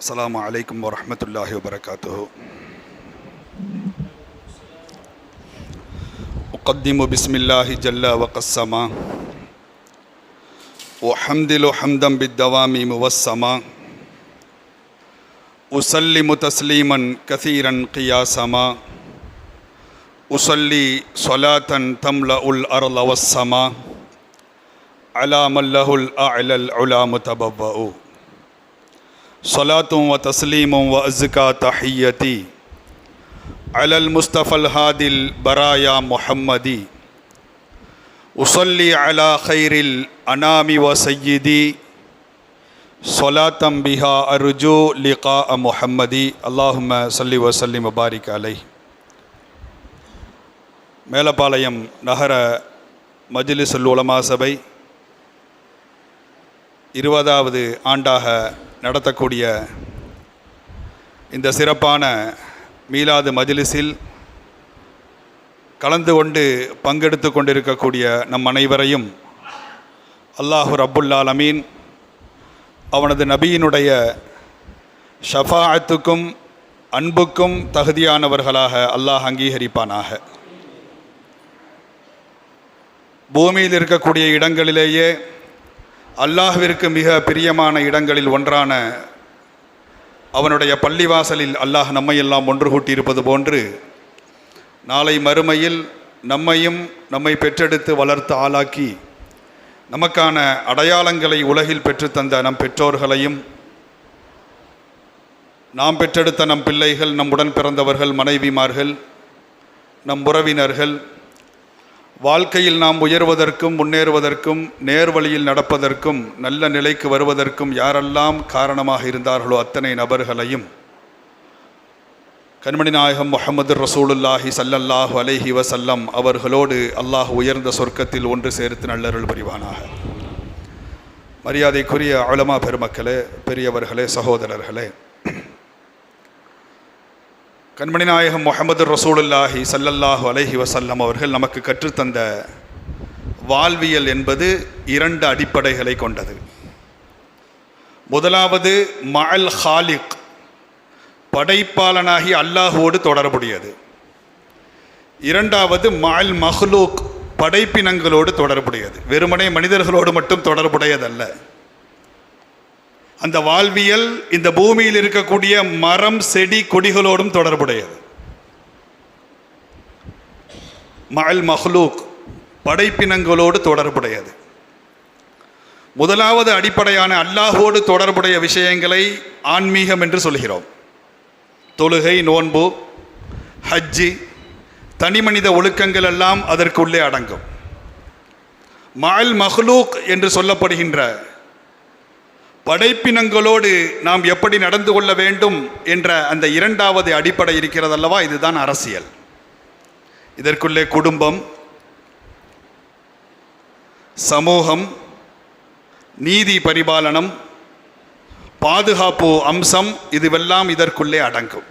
அஸ்ஸலாமு அலைக்கும் வரஹ்மத்துல்லாஹி வபரகாத்துஹு. உகத்திமு பிஸ்மில்லாஹி ஜல்ல வகஸ்ஸமா வஹம்திலு ஹம்தம் பித்தவாமி முவஸ்ஸமா உஸல்லிமு தஸ்லீமன் கஸீரன் கியாஸமா உஸல்லி ஸலாத்தன் தம்லஉல் அர்ள வஸ்ஸமா அலா மல்லஹுல் அஅலல் உலா முதபவ்வஉ ஸலாத்தும் வ தஸ்லீமும் வ அஸ்கா தஹிய்யதி அலல் முஸ்தஃபல் ஹாதில் பராயா முஹம்மதி உஸல்லி அலா கைரில் அனாமி வ சய்யிதி ஸலாத்தம் பிஹா அர்ஜு லிகா முஹம்மதி அல்லாஹும்ம ஸல்லி வ ஸல்லிம் வ பாரிக் அலைஹி. மேலப்பாளையம் நகர மஜ்லிஸுல் உலமா சபை 20வது ஆண்டாக நடத்தக்கூடிய இந்த சிறப்பான மீலாது மஜ்லிஸில் கலந்து கொண்டு பங்கெடுத்து கொண்டிருக்கக்கூடிய நம் அனைவரையும் அல்லாஹு ரப்புல் ஆலமீன் அவனது நபியினுடைய ஷஃபாஅத்துக்கும் அன்புக்கும் தகுதியானவர்களாக அல்லாஹ் அங்கீகரிப்பானாக. பூமியில் இருக்கக்கூடிய இடங்களிலேயே அல்லாஹ்விற்கு மிக பிரியமான இடங்களில் ஒன்றான அவனுடைய பள்ளிவாசலில் அல்லாஹ் நம்மையெல்லாம் ஒன்று கூட்டியிருப்பது போன்று நாளை மறுமையில் நம்மையும் நம்மை பெற்றெடுத்து வளர்த்து ஆளாக்கி நமக்கான அடையாளங்களை உலகில் பெற்றுத்தந்த நம் பெற்றோர்களையும் நாம் பெற்றெடுத்த நம் பிள்ளைகள், நம் உடன் பிறந்தவர்கள், மனைவிமார்கள், நம் உறவினர்கள், வாழ்க்கையில் நாம் உயர்வதற்கும் முன்னேறுவதற்கும் நேர்வழியில் நடப்பதற்கும் நல்ல நிலைக்கு வருவதற்கும் யாரெல்லாம் காரணமாக இருந்தார்களோ அத்தனை நபர்களையும் கண்மணி நாயகம் முஹம்மது ரசூலுல்லாஹி ஸல்லல்லாஹு அலைஹி வஸல்லம் அவர்களோடு அல்லாஹ் உயர்ந்த சொர்க்கத்தில் ஒன்று சேர்த்து நல்லருள் புரிவானாக. மரியாதைக்குரிய உலமா பெருமக்களே, பெரியவர்களே, சகோதரர்களே, கண்மணி நாயகம் முஹம்மது ரசூலுல்லாஹி ஸல்லல்லாஹு அலைஹி வஸல்லம் அவர்கள் நமக்கு கற்றுத்தந்த வாழ்வியல் என்பது 2 அடிப்படைகளை கொண்டது. முதலாவது மஅல் ஹாலிக், படைப்பாளனாகி அல்லாஹுவோடு தொடர்புடையது. இரண்டாவது மஅல் மஹ்லூக், படைப்பினங்களோடு தொடர்புடையது. வெறுமனே மனிதர்களோடு மட்டும் தொடர்புடையதல்ல. அந்த வாழ்வியல் இந்த பூமியில் இருக்கக்கூடிய மரம், செடி, கொடிகளோடும் தொடர்புடையது. மஅல் மஹ்லூக், படைப்பினங்களோடு தொடர்புடையது. முதலாவது அடிப்படையான அல்லாஹோடு தொடர்புடைய விஷயங்களை ஆன்மீகம் என்று சொல்கிறோம். தொழுகை, நோன்பு, ஹஜ்ஜி, தனிமனித ஒழுக்கங்கள் எல்லாம் அதற்குள்ளே அடங்கும். மஅல் மஹ்லூக் என்று சொல்லப்படுகின்ற படைப்பினங்களோடு நாம் எப்படி நடந்து கொள்ள வேண்டும் என்ற அந்த 2வது அடிப்படை இருக்கிறதல்லவா, இதுதான் அரசியல். இதற்குள்ளே குடும்பம், சமூகம், நீதி பரிபாலனம், பாதுகாப்பு அம்சம், இதுவெல்லாம் இதற்குள்ளே அடங்கும்.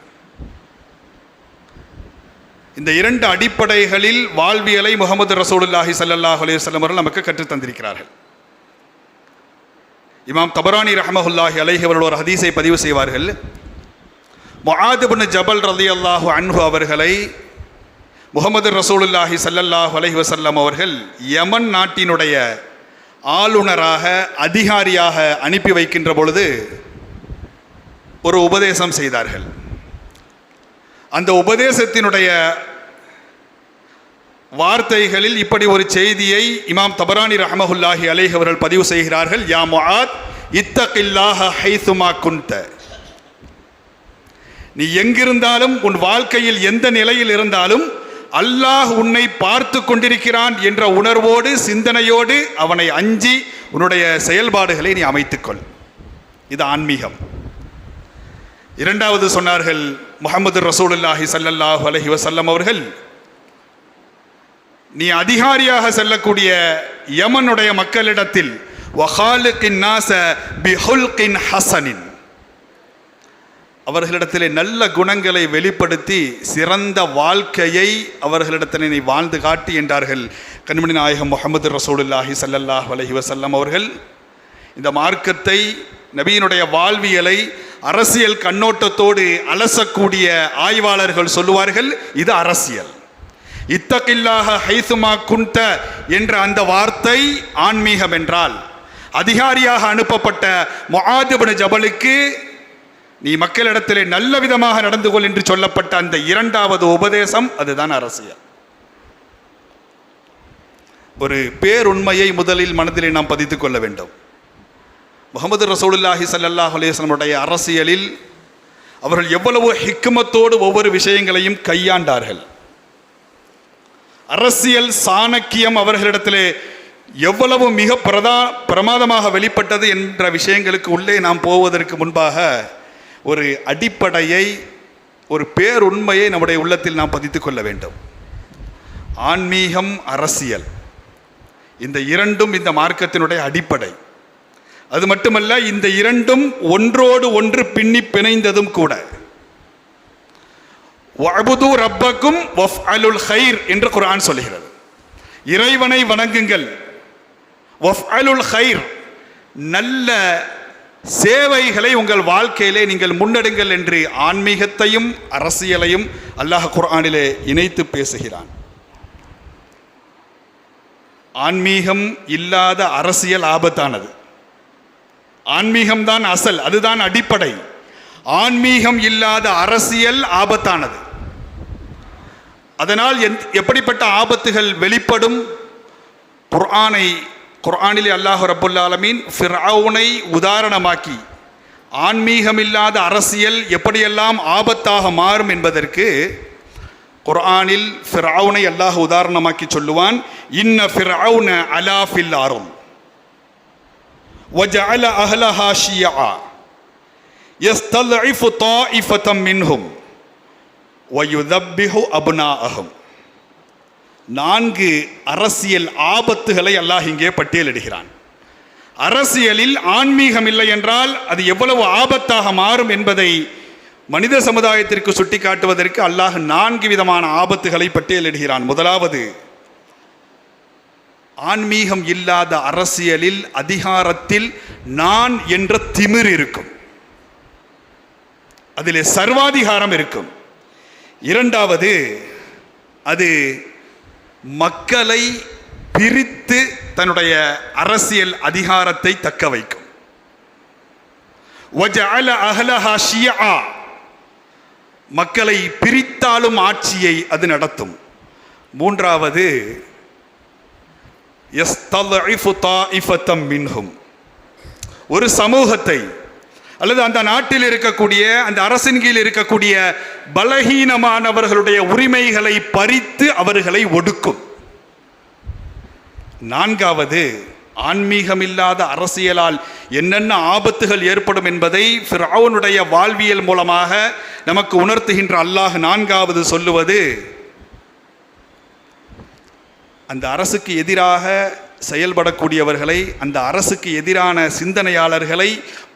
இந்த 2 அடிப்படைகளில் வாழ்வியலை முஹம்மது ரசூலுல்லாஹி ஸல்லல்லாஹு அலைஹி வஸல்லம் அவர்கள் நமக்கு கற்றுத்தந்திருக்கிறார்கள். இமாம் தபரானி ரஹ்மத்துல்லாஹி அலைஹி அவர்கள் ஒரு ஹதீஸை பதிவு செய்வார்கள். முஆத் இப்னு ஜபல் ரலியல்லாஹு அன்ஹு அவர்களை முஹம்மது ரசூலுல்லாஹி ஸல்லல்லாஹு அலைஹி வஸல்லம் அவர்கள் யமன் நாட்டினுடைய ஆளுநராக, அதிகாரியாக அனுப்பி வைக்கின்ற பொழுது ஒரு உபதேசம் செய்தார்கள். அந்த உபதேசத்தினுடைய வார்த்தைகளில் இப்படி ஒரு செய்தியை இமாம் தபரானி ரஹ்மத்துல்லாஹி அலைஹி அவர்கள் பதிவு செய்கிறார்கள். யா முஆத் இத்தகில்லாஹ ஹைசுமா குன்த, நீ எங்கிருந்தாலும், உன் வாழ்க்கையில் எந்த நிலையில் இருந்தாலும் அல்லாஹ் உன்னை பார்த்து கொண்டிருக்கிறான் என்ற உணர்வோடு, சிந்தனையோடு அவனை அஞ்சி உன்னுடைய செயல்பாடுகளை நீ அமைத்துக்கொள். இது ஆன்மீகம். 2வது சொன்னார்கள் முஹம்மது ரசூலுல்லாஹி ஸல்லல்லாஹு அலைஹி வஸல்லம் அவர்கள், நீ அதிகாரியாக செல்லக்கூடிய யமனுடைய மக்களிடத்தில் வஹாலிகின் நாஸ பிஹுல்கின் ஹஸனின், அவர்களிடத்திலே நல்ல குணங்களை வெளிப்படுத்தி சிறந்த வாழ்க்கையை அவர்களிடத்திலே நீ வாழ்ந்து காட்டி என்றார்கள் கண்மணி நாயகம் முஹம்மது ரசூலுல்லாஹி ஸல்லல்லாஹு அலைஹி வஸல்லம் அவர்கள். இந்த மார்க்கத்தை, நபியினுடைய வாழ்வியலை அரசியல் கண்ணோட்டத்தோடு அலசக்கூடிய ஆய்வாளர்கள் சொல்லுவார்கள், இது அரசியல். இத்தகில்லாஹ ஹைசுமா குன்த என்ற அந்த வார்த்தை ஆன்மீகம் என்றால், அதிகாரியாக அனுப்பப்பட்ட முஆத் இப்னு ஜபலுக்கு நீ மக்களிடத்திலே நல்ல விதமாக நடந்து கொள் என்று சொல்லப்பட்ட அந்த இரண்டாவது உபதேசம், அதுதான் அரசியல். ஒரு பேருண்மையை முதலில் மனதிலே நாம் பதித்துக் கொள்ள வேண்டும். முஹம்மது ரசூலுல்லாஹி ஸல்லல்லாஹு அலைஹி வஸல்லம் அரசியலில் அவர்கள் எவ்வளவு ஹிக்மத்தோடு ஒவ்வொரு விஷயங்களையும் கையாண்டார்கள். அரசியல் சாணக்கியம் அவர்களிடத்திலே எவ்வளவு மிக பிரமாதமாக வெளிப்பட்டது என்ற விஷயங்களுக்கு உள்ளே நாம் போவதற்கு முன்பாக ஒரு அடிப்படையை, ஒரு பேருண்மையை நம்முடைய உள்ளத்தில் நாம் பதித்துக் கொள்ள வேண்டும். ஆன்மீகம், அரசியல், இந்த இரண்டும் இந்த மார்க்கத்தினுடைய அடிப்படை. அது மட்டுமல்ல, இந்த இரண்டும் ஒன்றோடு ஒன்று பின்னி பிணைந்ததும் கூட. வஅபுது ரப்பக்கும் வஃஅலுல் கைர் என்று குர்ஆன் சொல்கிறது. இறைவனை வணங்குங்கள், வஃஅலுல் கைர், நல்ல சேவைகளை உங்கள் வாழ்க்கையிலே நீங்கள் முன்னெடுங்கள் என்று ஆன்மீகத்தையும் அரசியலையும் அல்லாஹ் குர்ஆனிலே இணைத்து பேசுகிறான். ஆன்மீகம் இல்லாத அரசியல் ஆபத்தானது. ஆன்மீகம்தான் அசல், அதுதான் அடிப்படை. ஆன்மீகம் இல்லாத அரசியல் ஆபத்தானது. அதனால் எப்படிப்பட்ட ஆபத்துகள் வெளிப்படும்? குர்ஆனிலே அல்லாஹ் ரப்புல் ஆலமீன் ஃபிர்அவுனை உதாரணமாக்கி ஆன்மீகம் இல்லாத அரசியல் எப்படியெல்லாம் ஆபத்தாக மாறும் என்பதற்கு குர்ஆனில் ஃபிர்அவுனை அல்லாஹ் உதாரணமாக்கி சொல்லுவான். இன்ன ஃபிர்அவுன அலா ஃபில் அர்த் வஜஅல அஹ்லஹா ஷியஆ யஸ்தல்இஃபு தாயிஃபதம் மின்ஹும் வயுதப்பிஹு அப்னாஅஹும். 4 அரசியல் ஆபத்துகளை அல்லாஹ் இங்கே பட்டியலிடுகிறான். அரசியலில் ஆன்மீகம் இல்லை என்றால் அது எவ்வளவு ஆபத்தாக மாறும் என்பதை மனித சமுதாயத்திற்கு சுட்டி காட்டுவதற்கு அல்லாஹ் 4 விதமான ஆபத்துகளை பட்டியலிடுகிறான். முதலாவது, ஆன்மீகம் இல்லாத அரசியலில் அதிகாரத்தில் நான் என்ற திமிர் இருக்கும், அதிலே சர்வாதிகாரம் இருக்கும். இரண்டாவது, அது மக்களை பிரித்து தன்னுடைய அரசியல் அதிகாரத்தை தக்க வைக்கும். வஜஅல அஹ்லஹா ஷியஆ, மக்களை பிரித்தாலும் ஆட்சியை அது நடத்தும். மூன்றாவது, யஸ்தல்இஃபு தாயிஃபதம் மின்ஹும், ஒரு சமூகத்தை அல்லது அந்த நாட்டில் இருக்கக்கூடிய, அந்த அரசின் கீழ் இருக்கக்கூடிய பலகீனமானவர்களுடைய உரிமைகளை பறித்து அவர்களை ஒடுக்கும். நான்காவது, ஆன்மீகம் இல்லாத அரசியலால் என்னென்ன ஆபத்துகள் ஏற்படும் என்பதை ஃபிர்அவுனுடைய வாழ்வியல் மூலமாக நமக்கு உணர்த்துகின்ற அல்லாஹ் 4வது சொல்லுவது, அந்த அரசுக்கு எதிராக செயல்படக்கூடியவர்களை, அந்த அரசுக்கு எதிரான சிந்தனையாளர்களை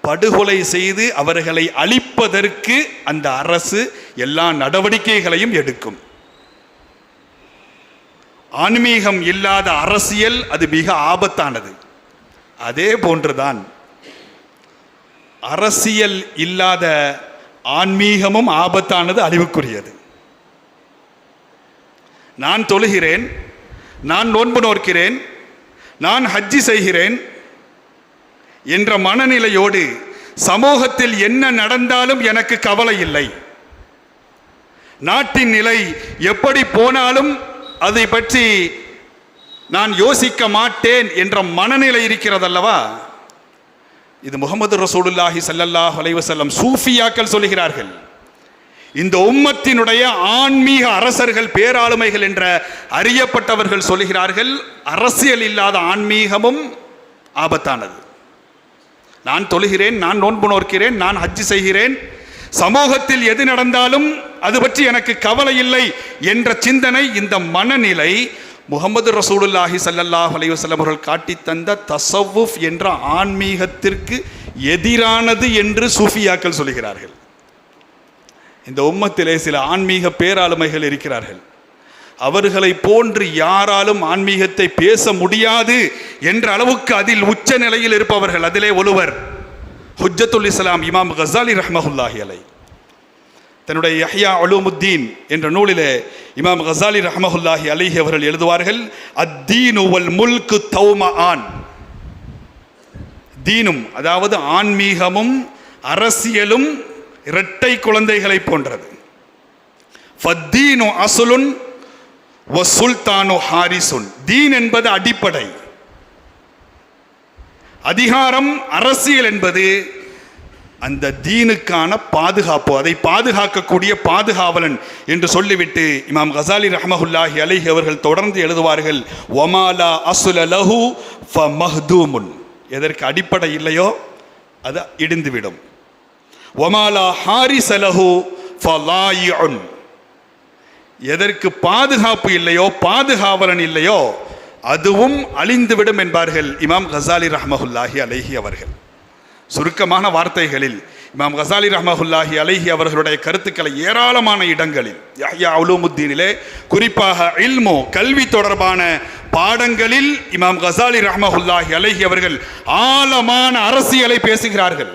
படுகொலை செய்து அவர்களை அழிப்பதற்கு அந்த அரசு எல்லா நடவடிக்கைகளையும் எடுக்கும். ஆன்மீகம் இல்லாத அரசியல் அது மிக ஆபத்தானது. அதே போன்றுதான் அரசியல் இல்லாத ஆன்மீகமும் ஆபத்தானது, அழிவுக்குரியது. நான் தொழுகிறேன், நான் நோன்பு நோக்கிறேன், நான் ஹஜ்ஜி செய்கிறேன் என்ற மனநிலையோடு சமூகத்தில் என்ன நடந்தாலும் எனக்கு கவலை இல்லை, நாட்டின் நிலை எப்படி போனாலும் அதை பற்றி நான் யோசிக்க மாட்டேன் என்ற மனநிலை இருக்கிறதல்லவா, இது முஹம்மது ரசூலுல்லாஹி ஸல்லல்லாஹு அலைஹி வஸல்லம் சூஃபியாக்கள் சொல்கிறார்கள். இந்த உம்மத்தினுடைய ஆன்மீக அரசர்கள், பேராளுமைகள் என்ற அறியப்பட்டவர்கள் சொல்கிறார்கள், அரசியல் இல்லாத ஆன்மீகமும் ஆபத்தானது. நான் தொழுகிறேன், நான் நோன்பு நோக்கிறேன், நான் ஹஜ்ஜி செய்கிறேன், சமூகத்தில் எது நடந்தாலும் அது பற்றி எனக்கு கவலை இல்லை என்ற சிந்தனை, இந்த மனநிலை முஹம்மது ரசூலுல்லாஹி ஸல்லல்லாஹு அலைஹி வஸல்லம் அவர்கள் காட்டி தந்த தஸவ்வுஃப் என்ற ஆன்மீகத்திற்கு எதிரானது என்று சூஃபியாக்கள் சொல்கிறார்கள். இந்த உம்மத்திலே சில ஆன்மீக பேராளுமைகள் இருக்கிறார்கள். அவர்களை போன்று யாராலும் ஆன்மீகத்தை பேச முடியாது என்ற அளவுக்கு அதில் உச்ச நிலையில் இருப்பவர்கள். அதிலே ஒருவர் ஹுஜ்ஜத்துல் இஸ்லாம் இமாம் கஸாலி ரஹ்மஹுல்லாஹி அலை தன்னுடைய யஹ்யா உலூமுத்தீன் என்ற நூலிலே இமாம் கஸாலி ரஹ்மஹுல்லாஹி அலைஹி அவர்கள் எழுதுவார்கள், அத்தீனு வல் முல்கு தௌமஆன். தீனும் அதாவது ஆன்மீகமும் அரசியலும் இரட்டை குழந்தைகளை போன்றது. ஃபத்தீனு அஸ்லுன் வ சுல்தானு ஹாரிசுன். தீன் என்பது அடிப்படை, அதிகாரம் அரசியல் என்பது அந்த தீனுக்கான பாதுகாப்பு, அதை பாதுகாக்கக்கூடிய பாதுகாவலன் என்று சொல்லிவிட்டு இமாம் கஸாலி ரஹ்மஹுல்லாஹி அலைஹி அவர்கள் தொடர்ந்து எழுதுவார்கள், வமாலா அஸ்ல லஹு ஃபமஹ்தூமுன். எதற்கு அடிப்படை இல்லையோ அது இடிந்துவிடும். வமாலா ஹாரிஸ லஹு ஃபலாயிஉன். எதற்கு பாதுகாப்பு இல்லையோ பாதுகாவலன் இல்லையோ அதுவும் அழிந்துவிடும் என்பார்கள் இமாம் கஸாலி ரஹ்மஹுல்லாஹி அலைஹி அவர்கள். சுருக்கமான வார்த்தைகளில் இமாம் கஸாலி ரஹ்மஹுல்லாஹி அலைஹி அவர்களுடைய கருத்துக்களை ஏராளமான இடங்களில் யஹ்யா உலூமுத்தீனிலே குறிப்பாக இல்மு கல்வி தொடர்பான பாடங்களில் இமாம் கஸாலி ரஹ்மஹுல்லாஹி அலைஹி அவர்கள் ஆழமான அரசியலை பேசுகிறார்கள்.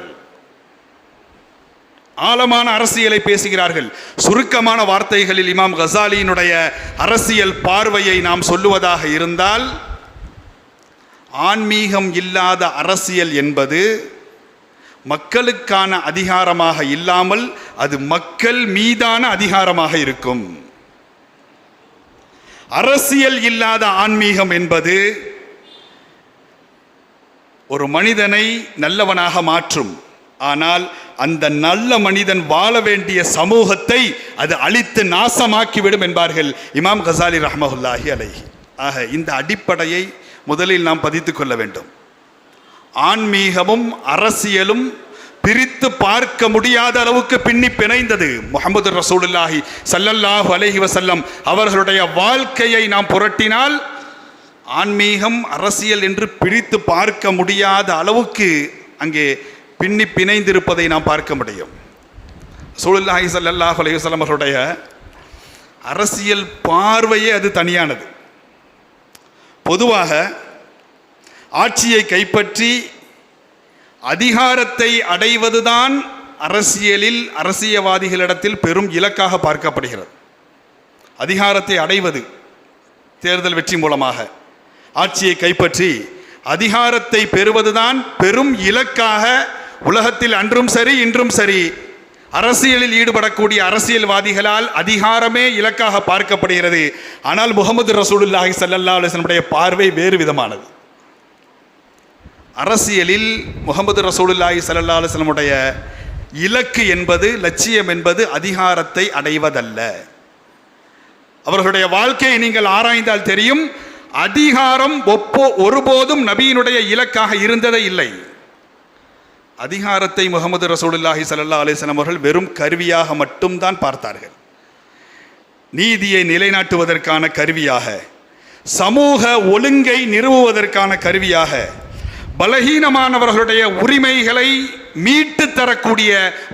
ஆழமான அரசியலை பேசுகிறார்கள். சுருக்கமான வார்த்தைகளில் இமாம் கஸாலியினுடைய அரசியல் பார்வையை நாம் சொல்லுவதாக இருந்தால், ஆன்மீகம் இல்லாத அரசியல் என்பது மக்களுக்கான அதிகாரமாக இல்லாமல் அது மக்கள் மீதான அதிகாரமாக இருக்கும். அரசியல் இல்லாத ஆன்மீகம் என்பது ஒரு மனிதனை நல்லவனாக மாற்றும், ஆனால் அந்த நல்ல மனிதன் வாழ வேண்டிய சமூகத்தை அது அழித்து நாசமாக்கிவிடும் என்பார்கள் இமாம் கஸாலி ரஹ்மஹுல்லாஹி அலைஹி. ஆக இந்த அடிப்படையை முதலில் நாம் பதித்துக் கொள்ள வேண்டும். ஆன்மீகமும் அரசியலும் பிரித்து பார்க்க முடியாத அளவுக்கு பின்னி பிணைந்தது. முஹம்மது ரசூலுல்லாஹி ஸல்லல்லாஹு அலைஹி வஸல்லம் அவர்களுடைய வாழ்க்கையை நாம் புரட்டினால் ஆன்மீகம் அரசியல் என்று பிரித்து பார்க்க முடியாத அளவுக்கு அங்கே பின்னி பிணைந்திருப்பதை நாம் பார்க்க முடியும். ரசூலுல்லாஹி ஸல்லல்லாஹு அலைஹி வஸல்லம் அவர்களுடைய அரசியல் பார்வையே அது தனியானது. பொதுவாக ஆட்சியை கைப்பற்றி அதிகாரத்தை அடைவதுதான் அரசியலில் அரசியல்வாதிகளிடத்தில் பெரும் இலக்காக பார்க்கப்படுகிறது. அதிகாரத்தை அடைவது, தேர்தல் வெற்றி மூலமாக ஆட்சியை கைப்பற்றி அதிகாரத்தை பெறுவதுதான் பெரும் இலக்காக உலகத்தில் அன்றும் சரி இன்றும் சரி அரசியலில் ஈடுபடக்கூடிய அரசியல்வாதிகளால் அதிகாரமே இலக்காக பார்க்கப்படுகிறது. ஆனால் முஹம்மது ரசூலுல்லாஹி ஸல்லல்லாஹு அலைஹி வஸல்லம் பார்வை வேறு விதமானது. அரசியலில் முஹம்மது ரசூலுல்லாஹி ஸல்லல்லாஹு அலைஹி வஸல்லம் இலக்கு என்பது, லட்சியம் என்பது அதிகாரத்தை அடைவதல்ல. அவர்களுடைய வாழ்க்கையை நீங்கள் ஆராய்ந்தால் தெரியும், அதிகாரம் ஒருபோதும் நபியினுடைய இலக்காக இருந்ததே இல்லை. அதிகாரத்தை முஹம்மது ரசூலுல்லாஹி ஸல்லல்லாஹு அலைஹி வஸல்லம் அவர்கள் வெறும் கருவியாக மட்டும்தான் பார்த்தார்கள். நீதியை நிலைநாட்டுவதற்கான கருவியாக, சமூக ஒழுங்கை நிறுவுவதற்கான கருவியாக, பலகீனமானவர்களுடைய உரிமைகளை மீட்டு தரக்கூடிய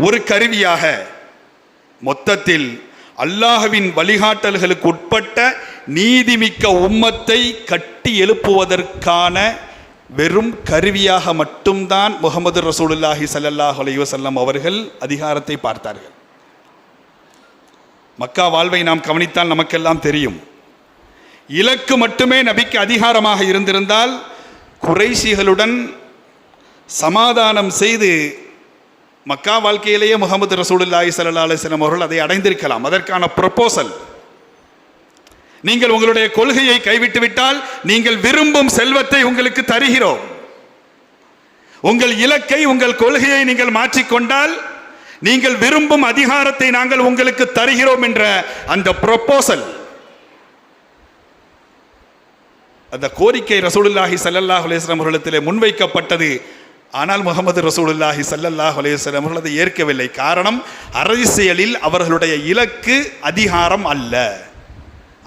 ஒரு கருவியாக, மொத்தத்தில் அல்லாஹ்வின் வழிகாட்டல்களுக்கு உட்பட்ட நீதிமிக்க உம்மத்தை கட்டி எழுப்புவதற்கான வெறும் கருவியாக மட்டும்தான் முஹம்மது ரசூலுல்லாஹி ஸல்லல்லாஹு அலைஹி வஸல்லம் அவர்கள் அதிகாரத்தை பார்த்தார்கள். மக்கா வாழ்வை நாம் கவனித்தால் நமக்கெல்லாம் தெரியும், இலக்கு மட்டுமே நபிக்கு அதிகாரமாக இருந்திருந்தால் குறைஷிகளுடன் சமாதானம் செய்து மக்கா வாழ்க்கையிலேயே முஹம்மது ரசூலுல்லாஹி ஸல்லல்லாஹு அலைஹி வஸல்லம் அவர்கள் அதை அடைந்திருக்கலாம். அதற்கான ப்ரொபோசல், நீங்கள் உங்களுடைய கொள்கையை கைவிட்டு விட்டால் நீங்கள் விரும்பும் செல்வத்தை உங்களுக்கு தருகிறோம், உங்கள் இலக்கை உங்கள் கொள்கையை நீங்கள் மாற்றிக்கொண்டால் நீங்கள் விரும்பும் அதிகாரத்தை நாங்கள் உங்களுக்கு தருகிறோம் என்ற அந்த ப்ரொபோசல், அந்த கோரிக்கை ரசூலுல்லாஹி ஸல்லல்லாஹு அலைஹி வஸல்லம் அவர்களிடத்திலே முன்வைக்கப்பட்டது. ஆனால் முஹம்மது ரசூலுல்லாஹி ஸல்லல்லாஹு அலைஹி வஸல்லம் அவர்கள் அதை ஏற்கவில்லை. காரணம், அரசியலில் அவர்களுடைய இலக்கு அதிகாரம் அல்ல.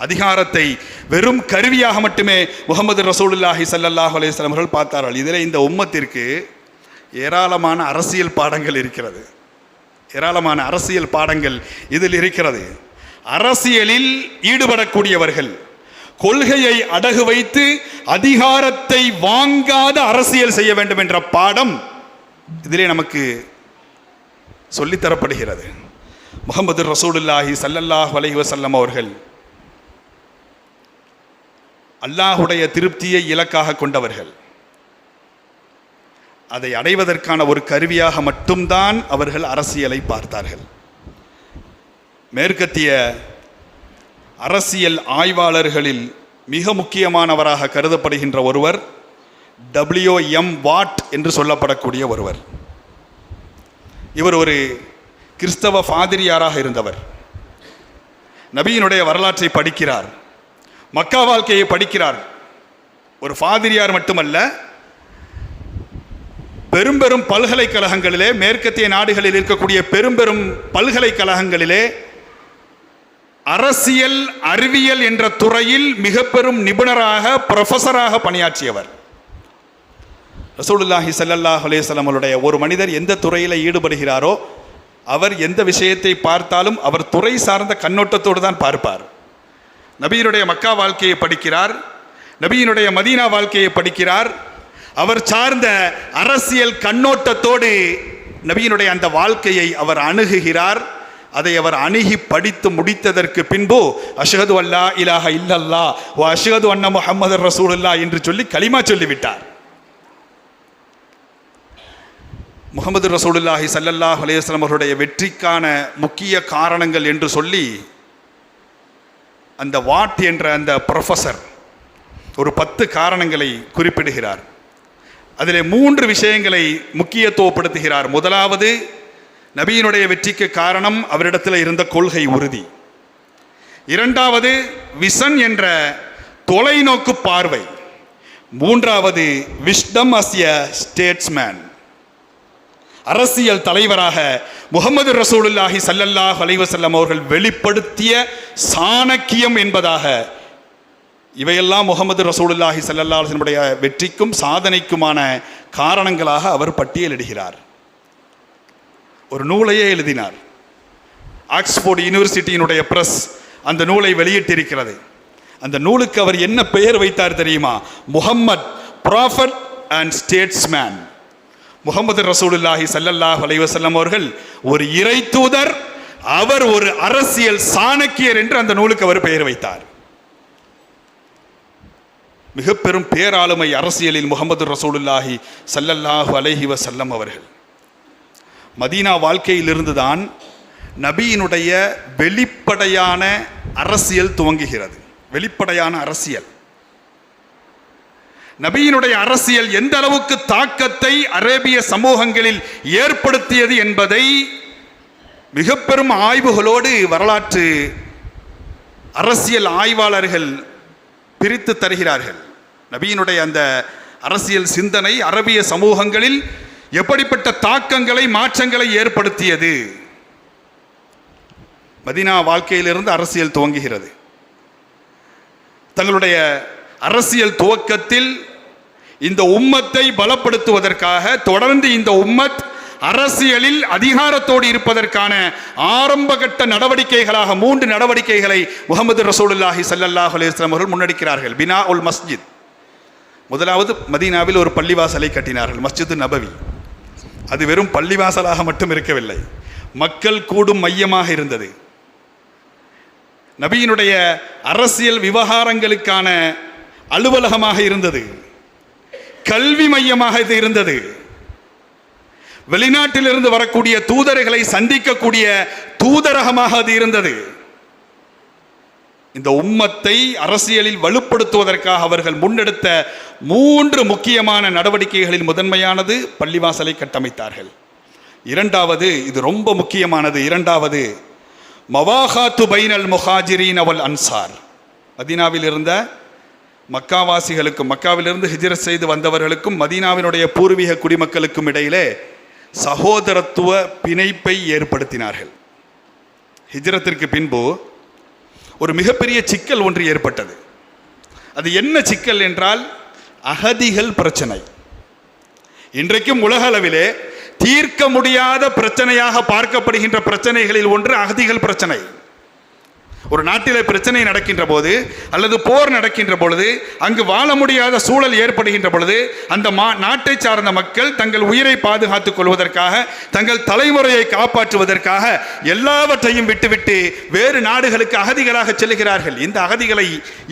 அதிகாரத்தை வெறும் கருவியாக மட்டுமே முஹம்மது ரசூலுல்லாஹி ஸல்லல்லாஹு அலைஹி வஸல்லம் அவர்கள் பார்த்தார்கள். இதில் இந்த உம்மத்திற்கு ஏராளமான அரசியல் பாடங்கள் இருக்கிறது. ஏராளமான அரசியல் பாடங்கள் இதில் இருக்கிறது. அரசியலில் ஈடுபடக்கூடியவர்கள் கொள்கையை அடகு வைத்து அதிகாரத்தை வாங்காத அரசியல் செய்ய வேண்டும் என்ற பாடம் இதிலே நமக்கு சொல்லித்தரப்படுகிறது. முஹம்மது ரசூலுல்லாஹி ஸல்லல்லாஹு அலைஹி வஸல்லம் அவர்கள் அல்லாஹுடைய திருப்தியை இலக்காக கொண்டவர்கள். அதை அடைவதற்கான ஒரு கருவியாக மட்டும்தான் அவர்கள் அரசியலை பார்த்தார்கள். மேற்கத்திய அரசியல் ஆய்வாளர்களில் மிக முக்கியமானவராக கருதப்படுகின்ற ஒருவர் WM வாட் என்று சொல்லப்படக்கூடிய ஒருவர். இவர் ஒரு கிறிஸ்தவ பாதிரியாராக இருந்தவர். நபியினுடைய வரலாற்றை படிக்கிறார், மக்கா வாழ்க்கையை படிக்கிறார். ஒரு பாதிரியார் மட்டுமல்ல, பெரும் பெரும் பல்கலைக்கழகங்களிலே, மேற்கத்திய நாடுகளில் இருக்கக்கூடிய பெரும் பெரும் பல்கலைக்கழகங்களிலே அரசியல் அறிவியல் என்ற துறையில் மிக பெரும் நிபுணராக, ப்ரொஃபஸராக பணியாற்றியவர். ரசூலுல்லாஹி ஸல்லல்லாஹு அலைஹி வஸல்லம் அவருடைய ஒரு மனிதர் எந்த துறையில் ஈடுபடுகிறாரோ அவர் எந்த விஷயத்தை பார்த்தாலும் அவர் துறை சார்ந்த கண்ணோட்டத்தோடு தான் பார்ப்பார். நபியினுடைய மக்கா வாழ்க்கையை படிக்கிறார், நபியினுடைய மதீனா வாழ்க்கையை படிக்கிறார். அவர் சார்ந்த அரசியல் கண்ணோட்டத்தோடு நபியினுடைய அந்த வாழ்க்கையை அவர் அணுகுகிறார். அதை அவர் அணுகி படித்து முடித்ததற்கு பின்பு அஷ்ஹது அல்லா இலாஹ இல்லல்லாஹ் வ அஷ்ஹது அன்ன முஹம்மதர் ரசூலுல்லாஹ் என்று சொல்லி கலிமா சொல்லிவிட்டார். முஹம்மது ரசூலுல்லாஹி ஸல்லல்லாஹு அலைஹி வஸல்லம் அவருடைய வெற்றிக்கான முக்கிய காரணங்கள் என்று சொல்லி அந்த வாட் என்ற அந்த ப்ரொஃபஸர் ஒரு 10 காரணங்களை குறிப்பிடுகிறார். அதிலே 3 விஷயங்களை முக்கியத்துவப்படுத்துகிறார். முதலாவது, நபியினுடைய வெற்றிக்கு காரணம் அவரிடத்தில் இருந்த கொள்கை உறுதி. இரண்டாவது, விஷன் என்ற தொலைநோக்கு பார்வை. மூன்றாவது, விஸ்டம் அஸ் எ ஸ்டேட்ஸ்மேன், அரசியல் தலைவராக முஹம்மது ரசூலுல்லாஹி ஸல்லல்லாஹு அலைஹி வஸல்லம் அவர்கள் வெளிப்படுத்திய சாணக்கியம் என்பதாக இவையெல்லாம் முஹம்மது ரசூலுல்லாஹி ஸல்லல்லாஹு அலைஹி வஸல்லம் வெற்றிக்கும் சாதனைக்குமான காரணங்களாக அவர் பட்டியலிடுகிறார். ஒரு நூலையே எழுதினார். ஆக்ஸ்போர்ட் யூனிவர்சிட்டியினுடைய பிரஸ் அந்த நூலை வெளியிட்டிருக்கிறது. அந்த நூலுக்கு அவர் என்ன பெயர் வைத்தார் தெரியுமா? Muhammad prophet and statesman. Muhammad ரசூலுல்லாஹி ஸல்லல்லாஹு அலைஹி வஸல்லம் அவர்கள் ஒரு இறை தூதர், அவர் ஒரு அரசியல் சாணக்கியர் என்று அந்த நூலுக்கு அவர் பெயர் வைத்தார். மிக பெரும் பேராளுமை அரசியலில் முஹம்மது ரசூலுல்லாஹி ஸல்லல்லாஹு அலைஹி வஸல்லம் அவர்கள். மதீனா வாழ்க்கையிலிருந்துதான் நபியினுடைய வெளிப்படையான அரசியல் துவங்குகிறது. வெளிப்படையான அரசியல், நபியினுடைய அரசியல் எந்த அளவுக்கு தாக்கத்தை அரேபிய சமூகங்களில் ஏற்படுத்தியது என்பதை மிக பெரும் ஆய்வுகளோடு வரலாற்று அரசியல் ஆய்வாளர்கள் பிரித்து தருகிறார்கள். நபியினுடைய அந்த அரசியல் சிந்தனை அரபிய சமூகங்களில் எப்படிப்பட்ட தாக்கங்களை, மாற்றங்களை ஏற்படுத்தியது. மதீனா வாழ்க்கையிலிருந்து அரசியல் துவங்குகிறது. தங்களுடைய அரசியல் துவக்கத்தில் இந்த உம்மத்தை பலப்படுத்துவதற்காக தொடர்ந்து இந்த உம்மத் அரசியலில் அதிகாரத்தோடு இருப்பதற்கான ஆரம்பகட்ட நடவடிக்கைகளாக 3 நடவடிக்கைகளை முஹம்மது ரசூலுல்லாஹி ஸல்லல்லாஹு அலைஹி வஸல்லம் அவர்கள் முன்னெடுக்கிறார்கள். பினா உல் மஸ்ஜித், முதலாவது மதீனாவில் ஒரு பள்ளிவாசலை கட்டினார்கள், மஸ்ஜித் நபவி. அது வெறும் பள்ளிவாசலாக மட்டும் இருக்கவில்லை, மக்கள் கூடும் மையமாக இருந்தது. நபியினுடைய அரசியல் விவகாரங்களுக்கான அலுவலகமாக இருந்தது, கல்வி மையமாக இது இருந்தது, வெளிநாட்டிலிருந்து வரக்கூடிய தூதர்களை சந்திக்கக்கூடிய தூதரகமாக அது இருந்தது. இந்த உம்மத்தை அரசியலில் வலுப்படுத்துவதற்காக அவர்கள் முன்னெடுத்த 3 முக்கியமான நடவடிக்கைகளில் முதன்மையானது பள்ளிவாசலை கட்டமைத்தார்கள். இரண்டாவது, இது ரொம்ப முக்கியமானது, இரண்டாவது மவாஹாத்து பைனல் முஹாஜிரீன் வல் அன்சார். மதீனாவில் இருந்த மக்காவாசிகளுக்கும், மக்காவிலிருந்து ஹிஜ்ரத் செய்து வந்தவர்களுக்கும் மதீனாவினுடைய பூர்வீக குடிமக்களுக்கும் இடையிலே சகோதரத்துவ பிணைப்பை ஏற்படுத்தினார்கள். ஹிஜ்ரத்திற்கு பின்பு ஒரு மிகப்பெரிய சிக்கல் ஒன்று ஏற்பட்டது. அது என்ன சிக்கல் என்றால் அகதிகள் பிரச்சனை. இன்றைக்கும் உலக அளவிலே தீர்க்க முடியாத பிரச்சனையாக பார்க்கப்படுகின்ற பிரச்சனைகளில் ஒன்று அகதிகள் பிரச்சனை. ஒரு நாட்டிலே பிரச்சனை நடக்கின்ற போது அல்லது போர் நடக்கின்ற பொழுது, அங்கு வாழ முடியாத சூழல் ஏற்படுகின்ற பொழுது, அந்த நாட்டை சார்ந்த மக்கள் தங்கள் உயிரை பாதுகாத்துக் கொள்வதற்காக, தங்கள் தலைமுறையை காப்பாற்றுவதற்காக எல்லாவற்றையும் விட்டுவிட்டு வேறு நாடுகளுக்கு அகதிகளாக செல்கிறார்கள். இந்த அகதிகளை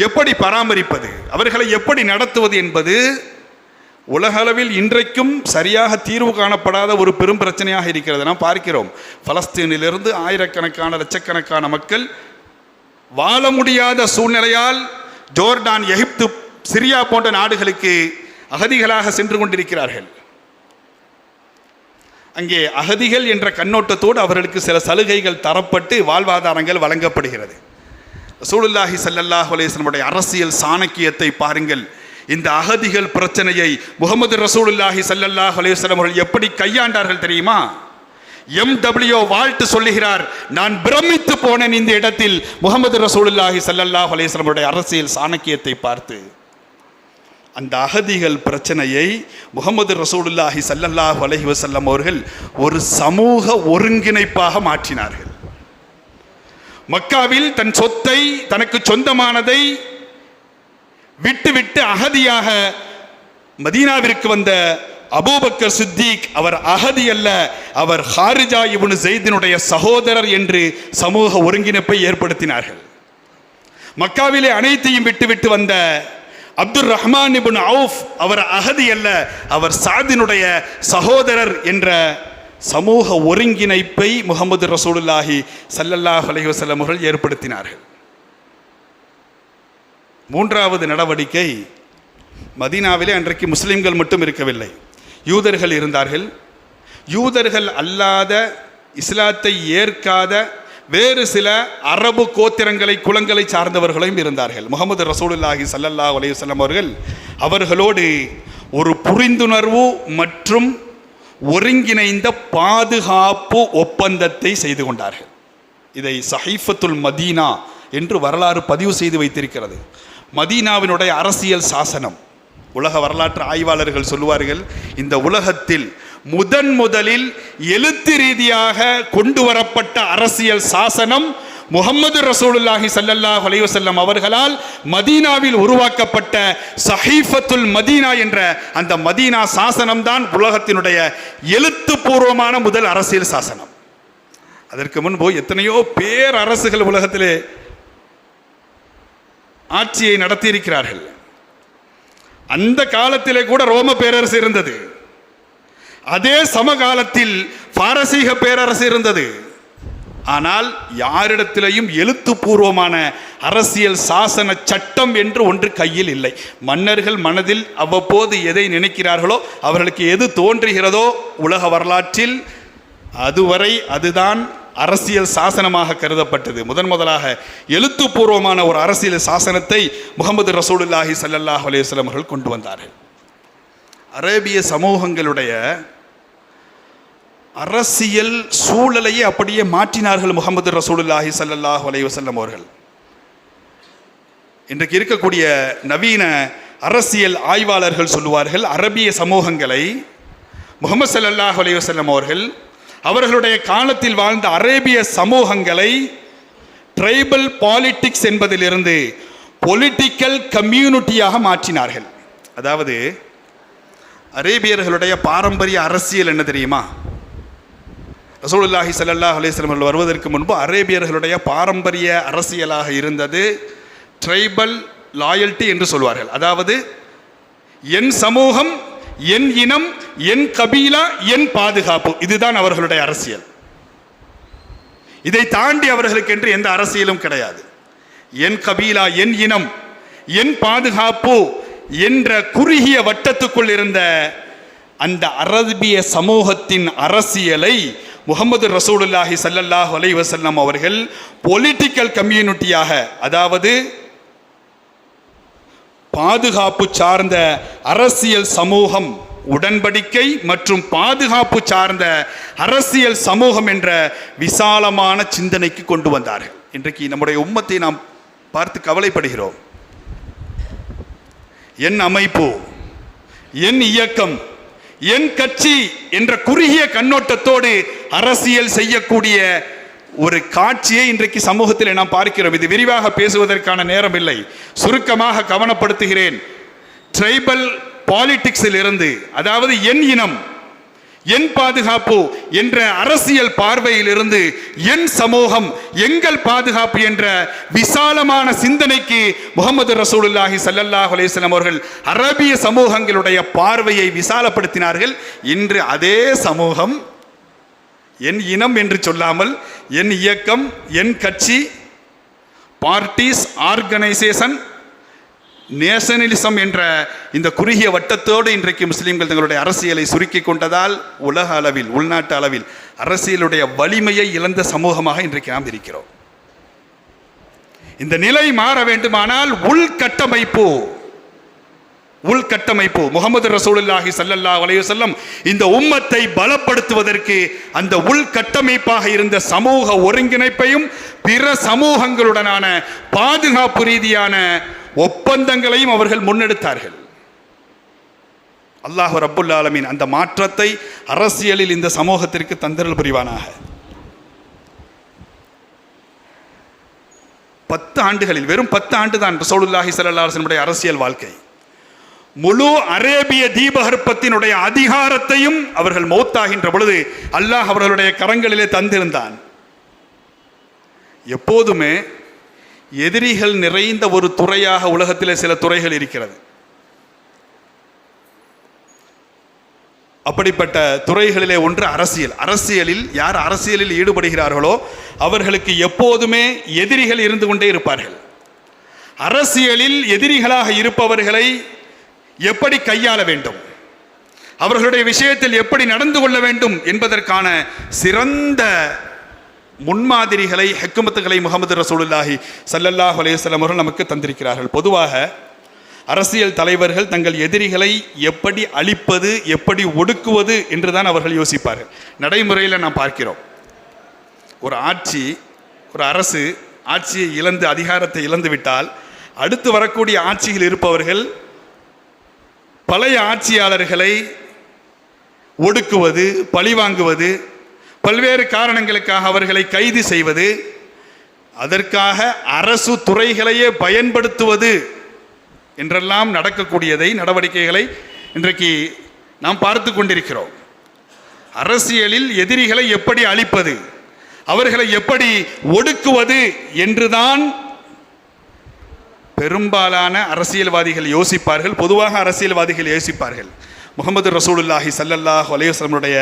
எப்படி பராமரிப்பது, அவர்களை எப்படி நடத்துவது என்பது உலகளவில் இன்றைக்கும் சரியாக தீர்வு காணப்படாத ஒரு பெரும் பிரச்சனையாக இருக்கிறது. நாம் பார்க்கிறோம், பலஸ்தீனிலிருந்து ஆயிரக்கணக்கான லட்சக்கணக்கான மக்கள் வாழ முடியாத சூழ்நிலையால் ஜோர்டான், எகிப்து, சிரியா போன்ற நாடுகளுக்கு அகதிகளாக சென்று கொண்டிருக்கிறார்கள். அங்கே அகதிகள் என்ற கண்ணோட்டத்தோடு அவர்களுக்கு சில சலுகைகள் தரப்பட்டு வாழ்வாதாரங்கள் வழங்கப்படுகிறது. ரசூலுல்லாஹி ஸல்லல்லாஹு அலைஹி வஸல்லம் அரசியல் சாணக்கியத்தை பாருங்கள். இந்த அகதிகள் பிரச்சனையை முகமது ரசூலுல்லாஹி ஸல்லல்லாஹு அலைஹி வஸல்லம் அவர்கள் எப்படி கையாண்டார்கள் தெரியுமா? MW வால்ட் சொல்லுகிறார், நான் பிரமித்து போனேன் இந்த இடத்தில் முகமது ரசூலுல்லாஹி ஸல்லல்லாஹு அலைஹி வஸல்லம் அவருடைய அரசியல் சாணக்கியத்தை பார்த்து. அந்த அகதிகள் பிரச்சனையை முகமது ரசூலுல்லாஹி ஸல்லல்லாஹு அலைஹி வஸல்லம் அவர்கள் ஒரு சமூக ஒருங்கிணைப்பாக மாற்றினார்கள். மக்காவில் தன் சொத்தை, தனக்கு சொந்தமானதை விட்டு அகதியாக மதீனாவிற்கு வந்த அபூபக்கர் சித்திக், அவர் அகதி அல்ல, அவர் ஹாரிஜா இப்னு ஸைதினுடைய சகோதரர் என்று சமூக ஒருங்கிணைப்பை ஏற்படுத்தினார்கள். மக்காவிலே அனைத்தையும் விட்டு வந்த அப்துர் ரஹ்மான் இப்னு அவுஃப், அவர் அகதி அல்ல, அவர் சாதினுடைய சகோதரர் என்ற சமூக ஒருங்கிணைப்பை முகமது ரசூலுல்லாஹி ஸல்லல்லாஹு அலைஹி வஸல்லம் அவர்கள் ஏற்படுத்தினார்கள். மூன்றாவது நடவடிக்கை, மதீனாவிலே அன்றைக்கு முஸ்லிம்கள் மட்டும் இருக்கவில்லை, யூதர்கள் இருந்தார்கள். யூதர்கள் அல்லாத, இஸ்லாத்தை ஏற்காத வேறு சில அரபு கோத்திரங்களை, குலங்களை சார்ந்தவர்களும் இருந்தார்கள். முகமது ரசூலுல்லாஹி ஸல்லல்லாஹு அலைஹி வஸல்லம் அவர்கள் அவர்களோடு ஒரு புரிந்துணர்வு மற்றும் ஒருங்கிணைந்த பாதுகாப்பு ஒப்பந்தத்தை செய்து கொண்டார்கள். இதை சஹீஃபத்துல் மதீனா என்று வரலாறு பதிவு செய்து வைத்திருக்கிறது. மதீனாவினுடைய அரசியல் சாசனம், உலக வரலாற்று ஆய்வாளர்கள் சொல்லுவார்கள், இந்த உலகத்தில் முதலில் எழுத்து ரீதியாக கொண்டு வரப்பட்ட அரசியல் சாசனம் முகமது ரசூலுல்லாஹி ஸல்லல்லாஹு அலைஹி வஸல்லம் அவர்களால் மதீனாவில் உருவாக்கப்பட்ட சஹீஃபத்துல் மதீனா என்ற அந்த மதீனா சாசனம் தான் உலகத்தினுடைய எழுத்துப்பூர்வமான முதல் அரசியல் சாசனம். அதற்கு முன்பு எத்தனையோ பேரரசுகள் உலகத்திலே ஆட்சியை நடத்தி இருக்கிறார்கள். அந்த காலத்திலே கூட ரோம பேரரசு இருந்தது. அதே சமகாலத்தில் பாரசீக பேரரசு இருந்தது. ஆனால் யாரிடத்திலையும் எழுத்துப்பூர்வமான அரசியல் சாசன சட்டம் என்று ஒன்று கையில் இல்லை. மன்னர்கள் மனதில் அவ்வப்போது எதை நினைக்கிறார்களோ, அவர்களுக்கு எது தோன்றுகிறதோ உலக வரலாற்றில் அதுவரை அதுதான் அரசியல் சாசனமாக கருதப்பட்டது. முதலாக எழுத்துப்பூர்வமான ஒரு அரசியல் சாசனத்தை முகமது ரசூலுல்லாஹி ஸல்லல்லாஹு அலைஹி வஸல்லம் அவர்கள் கொண்டு வந்தார்கள். அரேபிய சமூகங்களுடைய அரசியல் சூழலையே அப்படியே மாற்றினார்கள் முகமது ரசூலுல்லாஹி ஸல்லல்லாஹு அலைஹி வஸல்லம் அவர்கள். இன்றைக்கு இருக்கக்கூடிய நவீன அரசியல் ஆய்வாளர்கள் சொல்லுவார்கள், அரபிய சமூகங்களை முகமது ஸல்லல்லாஹு அலைஹி வஸல்லம் அவர்கள் அவர்களுடைய காலத்தில் வாழ்ந்த அரேபிய சமூகங்களை ட்ரைபல் பாலிட்டிக்ஸ் என்பதிலிருந்து பொலிட்டிக்கல் கம்யூனிட்டியாக மாற்றினார்கள். அதாவது அரேபியர்களுடைய பாரம்பரிய அரசியல் என்ன தெரியுமா? ரசூலுல்லாஹி ஸல்லல்லாஹு அலைஹி வஸல்லம் அவர்கள் வருவதற்கு முன்பு அரேபியர்களுடைய பாரம்பரிய அரசியலாக இருந்தது ட்ரைபல் லாயல்ட்டி என்று சொல்வார்கள். அதாவது என் சமூகம், என் இனம், என் கபீலா, என் பாதுகாப்பு, இதுதான் அவர்களுடைய அரசியல். இதை தாண்டி அவர்களுக்கு என்று எந்த அரசியலும் கிடையாது. என் கபீலா, என் இனம், என் பாதுகாப்பு என்ற குறுகிய வட்டத்துக்குள் இருந்த அந்த அரபிய சமூகத்தின் அரசியலை முகமது ரசூலுல்லாஹி ஸல்லல்லாஹு அலைஹி வஸல்லம் அவர்கள் பொலிட்டிக்கல் கம்யூனிட்டியாக, அதாவது பாதுகாப்பு சார்ந்த அரசியல் சமூகம், உடன்படிக்கை மற்றும் பாதுகாப்பு சார்ந்த அரசியல் சமூகம் என்ற விசாலமான சிந்தனைக்கு கொண்டு வந்தார்கள். இன்றைக்கு நம்முடைய உம்மத்தை நாம் பார்த்து கவலைப்படுகிறோம். என் அமைப்பு, என் இயக்கம், என் கட்சி என்ற குறுகிய கண்ணோட்டத்தோடு அரசியல் செய்யக்கூடிய ஒரு காட்சியை இன்றைக்கு சமூகத்தில் நாம் பார்க்கிறோம். இது விரிவாக பேசுவதற்கான நேரம் இல்லை, சுருக்கமாக கவனப்படுத்துகிறேன். ட்ரைபல் பாலிடிக்ஸில் இருந்து, அதாவது என் இனம் என் பாதுகாப்பு என்ற அரசியல் பார்வையில் இருந்து என் சமூகம் எங்கள் பாதுகாப்பு என்ற விசாலமான சிந்தனைக்கு முகமது ரசூலுல்லாஹி ஸல்லல்லாஹு அலைஹி வஸல்லம் அவர்கள் அரபிய சமூகங்களுடைய பார்வையை விசாலப்படுத்தினார்கள். இன்று அதே சமூகம் என் இனம் என்று சொல்லாமல் என் இயக்கம், என் கட்சி, பார்ட்டிஸ், ஆர்கனைசேஷன், நேஷனலிசம் என்ற இந்த குறுகிய வட்டத்தோடு இன்றைக்கு முஸ்லிம்கள் தங்களுடைய அரசியலை சுருக்கி கொண்டதால் உலக அளவில், உள்நாட்டு அளவில் அரசியலுடைய வலிமையை இழந்த சமூகமாக இன்றைக்கு நாம் இருக்கிறோம். இந்த நிலை மாற வேண்டுமானால் உள்கட்டமைப்பு முகமது ரசூலுல்லாஹி ஸல்லல்லாஹு அலைஹி வஸல்லம் இந்த உம்மத்தை பலப்படுத்துவதற்கு அந்த உள்கட்டமைப்பாக இருந்த சமூக ஒருங்கிணைப்பையும் பிற சமூகங்களுடனான பாதுகாப்பு ரீதியான ஒப்பந்தங்களையும் அவர்கள் முன்னெடுத்தார்கள். அல்லாஹ் ரப்புல் ஆலமீன் அந்த மாற்றத்தை அரசியலில் இந்த சமூகத்திற்கு தந்தருள் புரிவானாக. 10 ஆண்டுகளில், வெறும் 10 ஆண்டு தான் ரசூலுல்லாஹி ஸல்லல்லாஹு அலைஹி வஸல்லம் அரசியல் வாழ்க்கை. முழு அரேபிய தீபகற்பத்தினுடைய அதிகாரத்தையும் அவர்கள் மௌத்தாகின்ற பொழுது அல்லாஹ் அவர்களுடைய கரங்களிலே தந்திருந்தான். எப்போதுமே எதிரிகள் நிறைந்த ஒரு துறையாக உலகத்திலே சில துறைகள் இருக்கிறது. அப்படிப்பட்ட துறைகளிலே ஒன்று அரசியல். அரசியலில் யார் அரசியலில் ஈடுபடுகிறார்களோ அவர்களுக்கு எப்போதுமே எதிரிகள் இருந்து கொண்டே இருப்பார்கள். அரசியலில் எதிரிகளாக இருப்பவர்களை எப்படி கையாள வேண்டும், அவர்களுடைய விஷயத்தில் எப்படி நடந்து கொள்ள வேண்டும் என்பதற்கான சிறந்த முன்மாதிரிகளை, ஹிக்மத்துகளை முகமது ரசூலுல்லாஹி ஸல்லல்லாஹு அலைஹி வஸல்லம் அவர்கள் நமக்கு தந்திருக்கிறார்கள். பொதுவாக அரசியல் தலைவர்கள் தங்கள் எதிரிகளை எப்படி அழிப்பது, எப்படி ஒடுக்குவது என்றுதான் அவர்கள் யோசிப்பார்கள். நடைமுறையில் நாம் பார்க்கிறோம், ஒரு ஆட்சி, ஒரு அரசு ஆட்சியை இழந்து, அதிகாரத்தை இழந்து விட்டால் அடுத்து வரக்கூடிய ஆட்சியில் இருப்பவர்கள் பழைய ஆட்சியாளர்களை ஒடுக்குவது, பழிவாங்குவது, பல்வேறு காரணங்களுக்காக அவர்களை கைது செய்வது, அதற்காக அரசு துறைகளையே பயன்படுத்துவது என்றெல்லாம் நடக்கக்கூடியதை, நடவடிக்கைகளை இன்றைக்கு நாம் பார்த்து கொண்டிருக்கிறோம். அரசியலில் எதிரிகளை எப்படி அழிப்பது, அவர்களை எப்படி ஒடுக்குவது என்றுதான் பெரும்பாலான அரசியல்வாதிகள் யோசிப்பார்கள். பொதுவாக அரசியல்வாதிகள் யோசிப்பார்கள். முகமது ரசூலுல்லாஹி ஸல்லல்லாஹு அலைஹி வஸல்லமுடைய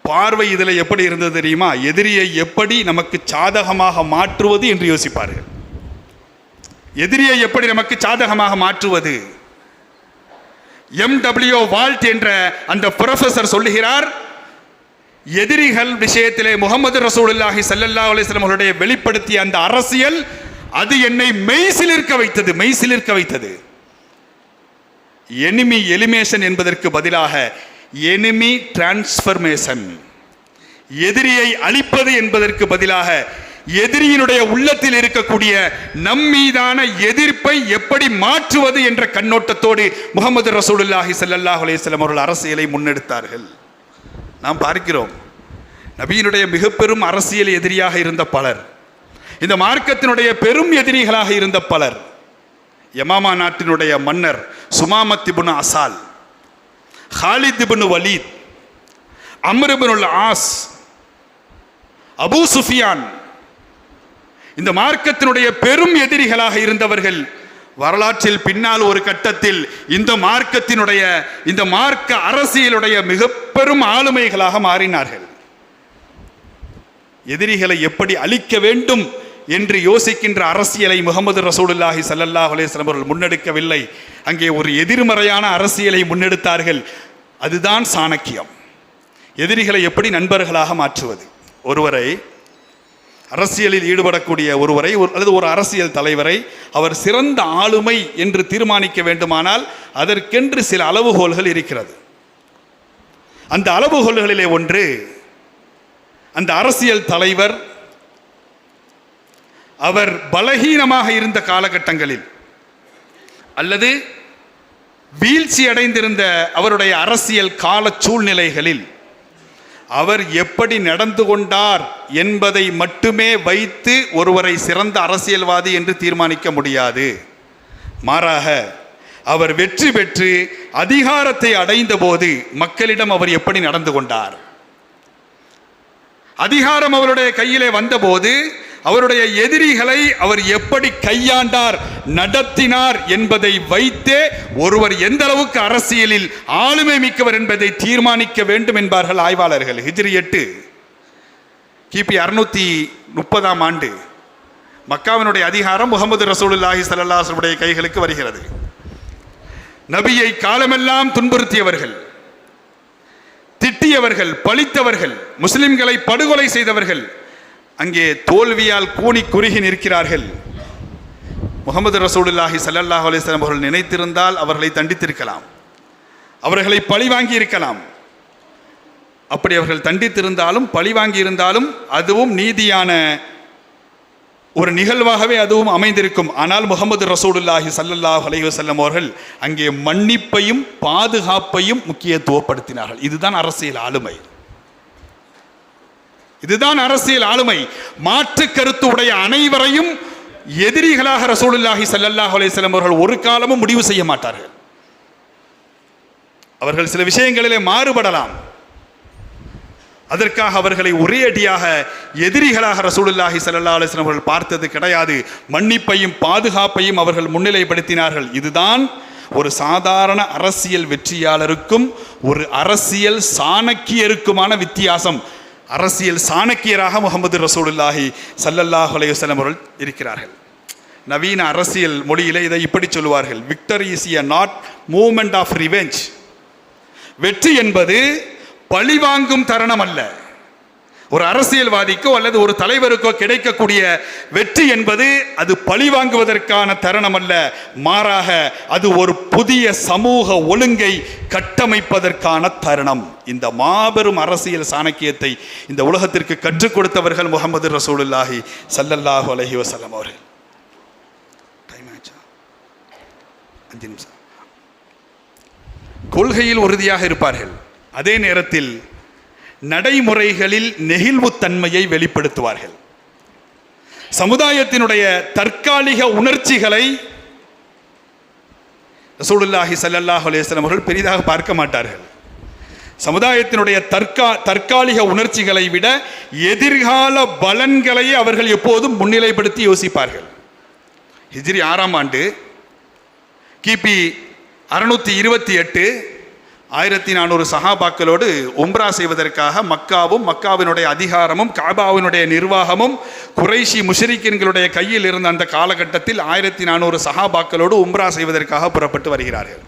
பார்வை இதில் எப்படி இருந்தது தெரியுமா? எதிரியை எப்படி நமக்கு சாதகமாக மாற்றுவது என்று யோசிப்பார்கள். எதிரியை எப்படி நமக்கு சாதகமாக மாற்றுவது? MW வால்ட் என்ற அந்த ப்ரொஃபசர் சொல்லுகிறார், எதிரிகள் விஷயத்திலே முகமது ரசூலுல்லாஹி ஸல்லல்லாஹு அலைஹி வஸல்லம் அவருடைய வெளிப்படுத்திய அந்த அரசியல், அது என்னை மெய்சிலிர்க்க வைத்தது. எனிமி எலிமினேஷன் என்பதற்கு பதிலாக எனிமி டிரான்ஸ்ஃபர்மேஷன், எதிரியை அழிப்பது என்பதற்கு பதிலாக எதிரியினுடைய உள்ளத்தில் இருக்கக்கூடிய நம்மீதான எதிர்ப்பை எப்படி மாற்றுவது என்ற கண்ணோட்டத்தோடு முகமது ரசூலுல்லாஹி ஸல்லல்லாஹு அலைஹி வஸல்லம் அவர்கள் அரசியலை முன்னெடுத்தார்கள். நாம் பார்க்கிறோம், நபியினுடைய மிக பெரும் அரசியல் எதிரியாக இருந்த பலர், இந்த மார்க்கத்தினுடைய பெரும் எதிரிகளாக இருந்த பலர், யமாமா நாட்டினுடைய மன்னர் சுமாமத் ibn Uthal, Khalid ibn Walid, Amr ibn al Aas, Abu Sufyan, இந்த மார்க்கத்தினுடைய பெரும் எதிரிகளாக இருந்தவர்கள் வரலாற்றில் பின்னால் ஒரு கட்டத்தில் இந்த மார்க்கத்தினுடைய, இந்த மார்க்க அரசியலுடைய மிக பெரும் ஆளுமைகளாக மாறினார்கள். எதிரிகளை எப்படி அழிக்க வேண்டும் என்று யோசிக்கின்ற அரசியலை முகமது ரசூலுல்லாஹி ஸல்லல்லாஹு அலைஹி வஸல்லம் அவர்கள் முன்னெடுக்கவில்லை. அங்கே ஒரு எதிர்மறையான அரசியலை முன்னெடுத்தார்கள். அதுதான் சாணக்கியம். எதிரிகளை எப்படி நண்பர்களாக மாற்றுவது? ஒருவரை, அரசியலில் ஈடுபடக்கூடிய ஒருவரை அல்லது ஒரு அரசியல் தலைவரை அவர் சிறந்த ஆளுமை என்று தீர்மானிக்க வேண்டுமானால் அதற்கென்று சில அளவுகோல்கள் இருக்கிறது. அந்த அளவுகோல்களிலே ஒன்று, அந்த அரசியல் தலைவர் அவர் பலகீனமாக இருந்த காலகட்டங்களில் அல்லது வீழ்ச்சி அடைந்திருந்த அவருடைய அரசியல் கால சூழ்நிலைகளில் அவர் எப்படி நடந்து கொண்டார் என்பதை மட்டுமே வைத்து ஒருவரை சிறந்த அரசியல்வாதி என்று தீர்மானிக்க முடியாது. மாறாக அவர் வெற்றி பெற்று அதிகாரத்தை அடைந்த போது மக்களிடம் அவர் எப்படி நடந்து கொண்டார், அதிகாரம் அவருடைய கையிலே வந்தபோது அவருடைய எதிரிகளை அவர் எப்படி கையாண்டார், நடத்தினார் என்பதை வைத்தே ஒருவர் எந்த அளவுக்கு அரசியலில் ஆளுமை மிக்கவர் என்பதை தீர்மானிக்க வேண்டும் என்பார்கள் ஆய்வாளர்கள். ஹிஜ்ரி 8 கிபி 630 ஆண்டு மக்காவினுடைய அதிகாரம் முகமது ரசூலுல்லாஹி ஸல்லல்லாஹு அலைஹி வஸல்லம் கைகளுக்கு வருகிறது. நபியை காலமெல்லாம் துன்புறுத்தியவர்கள், திட்டியவர்கள், பழித்தவர்கள், முஸ்லிம்களை படுகொலை செய்தவர்கள் அங்கே தோல்வியால் கூனி குறுகி நிற்கிறார்கள். முகமது ரசூலுல்லாஹி ஸல்லல்லாஹு அலைஹி வஸல்லம் அவர்கள் நினைத்திருந்தால் அவர்களை தண்டித்திருக்கலாம், அவர்களை பழிவாங்கி இருக்கலாம். அப்படி அவர்கள் தண்டித்திருந்தாலும் பழிவாங்கி இருந்தாலும் அதுவும் நீதியான ஒரு நிகழ்வாகவே அதுவும் அமைந்திருக்கும். ஆனால் முகமது ரசூலுல்லாஹி ஸல்லல்லாஹு அலைஹி வஸல்லம் அவர்கள் அங்கே மன்னிப்பையும் பாதுகாப்பையும் முக்கியத்துவப்படுத்தினார்கள். இதுதான் அரசியல் ஆளுமை, இதுதான் அரசியல் ஆளுமை. மாற்று கருத்து உடைய அனைவரையும் எதிரிகளாக ரசூலுல்லாஹி ஸல்லல்லாஹு அலைஹி வஸல்லம் அவர்கள் ஒரு காலமும் முடிவு செய்ய மாட்டார்கள். அவர்கள் சில விஷயங்களிலே மாறுபடலாம், அதற்காக அவர்களை ஒரே அடியாக எதிரிகளாக ரசூலுல்லாஹி ஸல்லல்லாஹு அலைஹி வஸல்லம் அவர்கள் பார்த்தது கிடையாது. மன்னிப்பையும் பாதுகாப்பையும் அவர்கள் முன்னிலைப்படுத்தினார்கள். இதுதான் ஒரு சாதாரண அரசியல் வெற்றியாளருக்கும் ஒரு அரசியல் சாணக்கியருக்குமான வித்தியாசம். அரசியல் சாணக்கியராக முகமது ரசூலுல்லாஹி ஸல்லல்லாஹு அலைஹி வஸல்லம் அவர்கள் இருக்கிறார்கள். நவீன அரசியல் மொழியிலே இதை இப்படி சொல்லுவார்கள், victory is a not moment of revenge. வெற்றி என்பது பழிவாங்கும் தருணம் அல்ல. ஒரு அரசியல்வாதிக்கோ அல்லது ஒரு தலைவருக்கோ கிடைக்கக்கூடிய வெற்றி என்பது அது பழிவாங்குவதற்கான தருணம் அல்ல, மாறாக அது ஒரு புதிய சமூக ஒழுங்கை கட்டமைப்பதற்கான தருணம். இந்த மாபெரும் அரசியல் சாணக்கியத்தை இந்த உலகத்திற்கு கற்றுக் கொடுத்தவர்கள் முகமது ரசூலுல்லாஹி ஸல்லல்லாஹு அலைஹி வஸல்லம் அவர்கள். 5 நிமிஷம். கொள்கையில் உறுதியாக இருப்பார்கள், அதே நேரத்தில் நடைமுறைகளில் நெகிழ்வுத்தன்மையை வெளிப்படுத்துவார்கள். சமுதாயத்தினுடைய தற்காலிக உணர்ச்சிகளை ரசூலுல்லாஹி ஸல்லல்லாஹு அலைஹி வஸல்லம் அவர்கள் பெரிதாக பார்க்க மாட்டார்கள். சமுதாயத்தினுடைய தற்காலிக உணர்ச்சிகளை விட எதிர்கால பலன்களை அவர்கள் எப்போதும் முன்னிலைப்படுத்தி யோசிப்பார்கள். ஹிஜ்ரி 6 ஆண்டு கிபி 628 1400 சஹாபாக்களோடு உம்ரா செய்வதற்காக மக்காவும் மக்காவினுடைய அதிகாரமும் காபாவினுடைய நிர்வாகமும் குறைஷி முஷ்ரிக்கீன்களுடைய கையில் இருந்த அந்த காலகட்டத்தில் 1400 சஹாபாக்களோடு உம்ரா செய்வதற்காக புறப்பட்டு வருகிறார்கள்.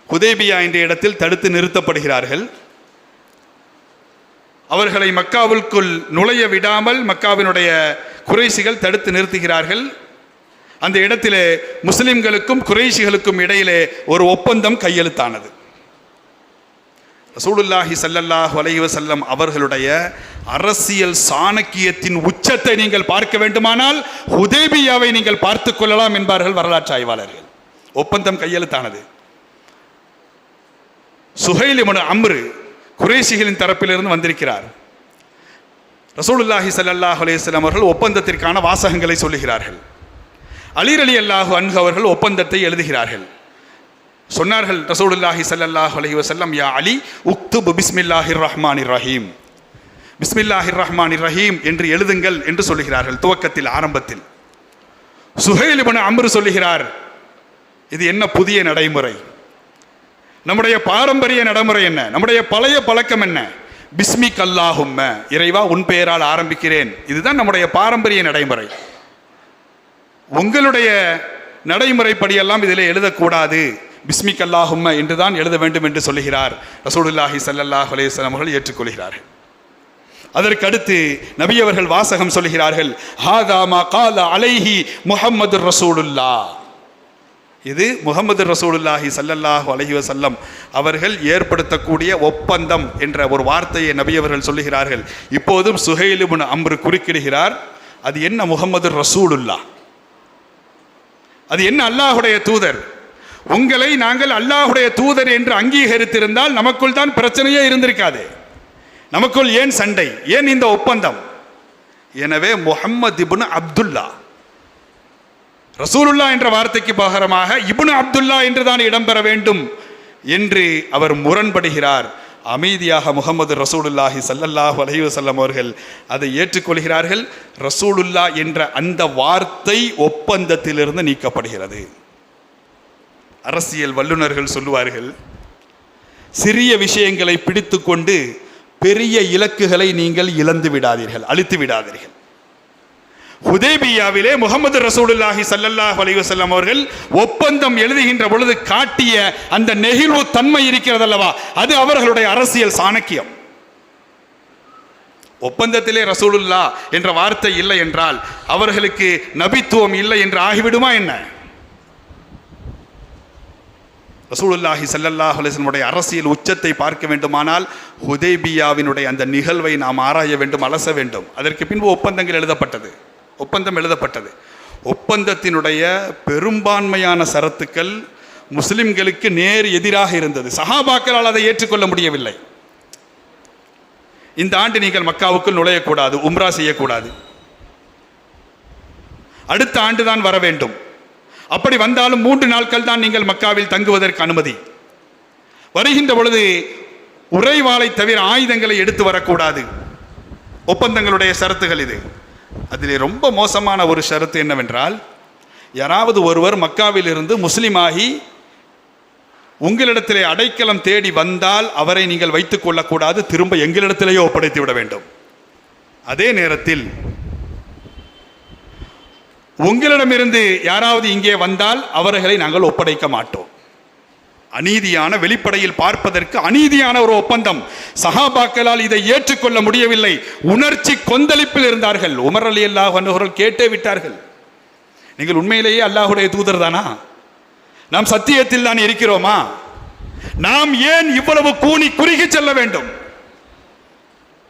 ஹுதைபியா என்ற இடத்தில் தடுத்து நிறுத்தப்படுகிறார்கள். அவர்களை மக்காவிற்குள் நுழைய விடாமல் மக்காவினுடைய குறைஷிகள் தடுத்து நிறுத்துகிறார்கள். அந்த இடத்திலே முஸ்லிம்களுக்கும் குறைஷிகளுக்கும் இடையிலே ஒரு ஒப்பந்தம் கையெழுத்தானது. ரசூலுல்லாஹி ஸல்லல்லாஹு அலைஹி வஸல்லம் அவர்களுடைய அரசியல் சாணக்கியத்தின் உச்சத்தை நீங்கள் பார்க்க வேண்டுமானால் ஹுதைபியாவை நீங்கள் பார்த்துக் கொள்ளலாம் என்பார்கள் வரலாற்று ஆய்வாளர்கள். ஒப்பந்தம் கையெழுத்தானது. சுஹைல் இப்னு அம்ர் குறைஷிகளின் தரப்பிலிருந்து வந்திருக்கிறார். ரசூலுல்லாஹி ஸல்லல்லாஹு அலைஹி வஸல்லம் அவர்கள் ஒப்பந்தத்திற்கான வாசகங்களை சொல்லுகிறார்கள். அலி ரலியல்லாஹு அன்ஹு அவர்கள் ஒப்பந்தத்தை எழுதுகிறார்கள். சொன்னார்கள் ரசூலுல்லாஹி ஸல்லல்லாஹு அலைஹி வஸல்லம், யா அலி உக்துப் பிஸ்மில்லாஹிர் ரஹ்மானிர் ரஹீம், பிஸ்மில்லாஹிர் ரஹ்மானிர் ரஹீம் என்று எழுதுங்கள் என்று சொல்லுகிறார்கள் துவக்கத்தில், ஆரம்பத்தில். சுஹைல் இப்னு அம்ர் சொல்லுகிறார், இது என்ன புதிய நடைமுறை? நம்முடைய பாரம்பரிய நடைமுறை என்ன? நம்முடைய பழைய பழக்கம் என்ன? பிஸ்மிக் அல்லாஹும்ம, இறைவா உன் பெயரால் ஆரம்பிக்கிறேன். இதுதான் நம்முடைய பாரம்பரிய நடைமுறை. உங்களுடைய நடைமுறைப்படியெல்லாம் இதில் எழுதக்கூடாது, பிஸ்மிக் அல்லாஹும்ம என்றுதான் எழுத வேண்டும் என்று சொல்லுகிறார். ரசூலுல்லாஹி ஸல்லல்லாஹு அலைஹி வஸல்லம் அவர்கள் ஏற்றுக்கொள்கிறார்கள். அதற்கு அடுத்து நபி அவர்கள் வாசகம் சொல்லுகிறார்கள், ஹாதா மா கால அலைஹி முஹம்மது ரசூலுல்லாஹ். இது முஹம்மது ரசூலுல்லாஹி ஸல்லல்லாஹு அலைஹி வஸல்லம் அவர்கள் ஏற்படுத்தக்கூடிய ஒப்பந்தம் என்ற ஒரு வார்த்தையை நபி அவர்கள் சொல்லுகிறார்கள். இப்போதும் சுஹைல் இப்னு அம்ர் குறுக்கிடுகிறார், அது என்ன முஹம்மது ரசூலுல்லாஹ், அது என்ன அல்லாஹுடைய தூதர்? உங்களை நாங்கள் அல்லாஹுடைய தூதர் என்று அங்கீகரித்திருந்தால் நமக்குள் தான் பிரச்சனையே இருந்திருக்காது. நமக்குள் ஏன் சண்டை, ஏன் இந்த ஒப்பந்தம்? எனவே முஹம்மது இப்னு அப்துல்லா, ரசூலுல்லா என்ற வார்த்தைக்கு பகரமாக இப்னு அப்துல்லா என்றுதான் இடம்பெற வேண்டும் என்று அவர் முரண்படுகிறார். அமைதியாக முகமது ரசூலுல்லாஹி ஸல்லல்லாஹு அலைஹி வஸல்லம் அவர்கள் அதை ஏற்றுக்கொள்கிறார்கள். ரசூலுல்லா என்ற அந்த வார்த்தை ஒப்பந்தத்திலிருந்து நீக்கப்படுகிறது. அரசியல் வல்லுநர்கள் சொல்லுவார்கள், சிறிய விஷயங்களை பிடித்து கொண்டு பெரிய இலக்குகளை நீங்கள் இழந்து விடாதீர்கள், அழித்து விடாதீர்கள். ஹுதைபியாவிலே முகமது ரசூலுல்லாஹி ஸல்லல்லாஹு அலைஹி வஸல்லம் அவர்கள் ஒப்பந்தம் எழுதுகின்ற பொழுது காட்டிய அந்த நெகிழ்வு தன்மை இருக்கிறதல்லவா, அது அவர்களுடைய அரசியல் சாணக்கியம். ஒப்பந்தத்திலே ரசூலுல்லா என்ற வார்த்தை இல்லை என்றால் அவர்களுக்கு நபித்துவம் இல்லை என்று ஆகிவிடுமா என்ன? ரசூலுல்லாஹி ஸல்லல்லாஹு அலைஹி வஸல்லம் உடைய அரசியல் உச்சத்தை பார்க்க வேண்டுமானால் ஹுதைபியாவினுடைய அந்த நிகழ்வை நாம் ஆராய வேண்டும், அலச வேண்டும். அதற்கு பின்பு ஒப்பந்தங்கள் எழுதப்பட்டது. ஒப்பந்தம் எழுதப்பட்டது. ஒப்பந்தத்தினுடைய பெரும்பான்மையான சரத்துக்கள் முஸ்லிம்களுக்கு நேர் எதிராக இருந்தது. சஹாபாக்களால் அதை ஏற்றுக்கொள்ள முடியவில்லை. இந்த ஆண்டு நீங்கள் மக்காவுக்குள் நுழையக்கூடாது, உம்ரா செய்யக்கூடாது, அடுத்த ஆண்டு தான் வர வேண்டும். அப்படி வந்தாலும் 3 நாட்கள் தான் நீங்கள் மக்காவில் தங்குவதற்கு அனுமதி. வருகின்ற பொழுது உறைவாளை தவிர ஆயுதங்களை எடுத்து வரக்கூடாது. ஒப்பந்தங்களுடைய ஷரத்துகள் இது. அதிலே ரொம்ப மோசமான ஒரு ஷரத்து என்னவென்றால், யாராவது ஒருவர் மக்காவில் இருந்து முஸ்லிமாகி உங்களிடத்திலே அடைக்கலம் தேடி வந்தால் அவரை நீங்கள் வைத்துக் கொள்ளக்கூடாது, திரும்ப எங்களிடத்திலேயே ஒப்படைத்து விட வேண்டும். அதே நேரத்தில் உங்களிடமிருந்து யாராவது இங்கே வந்தால் அவர்களை நாங்கள் ஒப்படைக்க மாட்டோம். அநீதியான, வெளிப்படையில் பார்ப்பதற்கு அநீதியான ஒரு ஒப்பந்தம். சஹாபாக்களால் இதை ஏற்றுக்கொள்ள முடியவில்லை. உணர்ச்சி கொந்தளிப்பில் இருந்தார்கள். உமர் ரலியல்லாஹு அன்ஹு அவர்கள் கேட்டே விட்டார்கள், நீங்கள் உண்மையிலேயே அல்லாஹ்வுடைய தூதர் தானா? நாம் சத்தியத்தில் தான் இருக்கிறோமா? நாம் ஏன் இவ்வளவு கூனி குறுகி செல்ல வேண்டும்?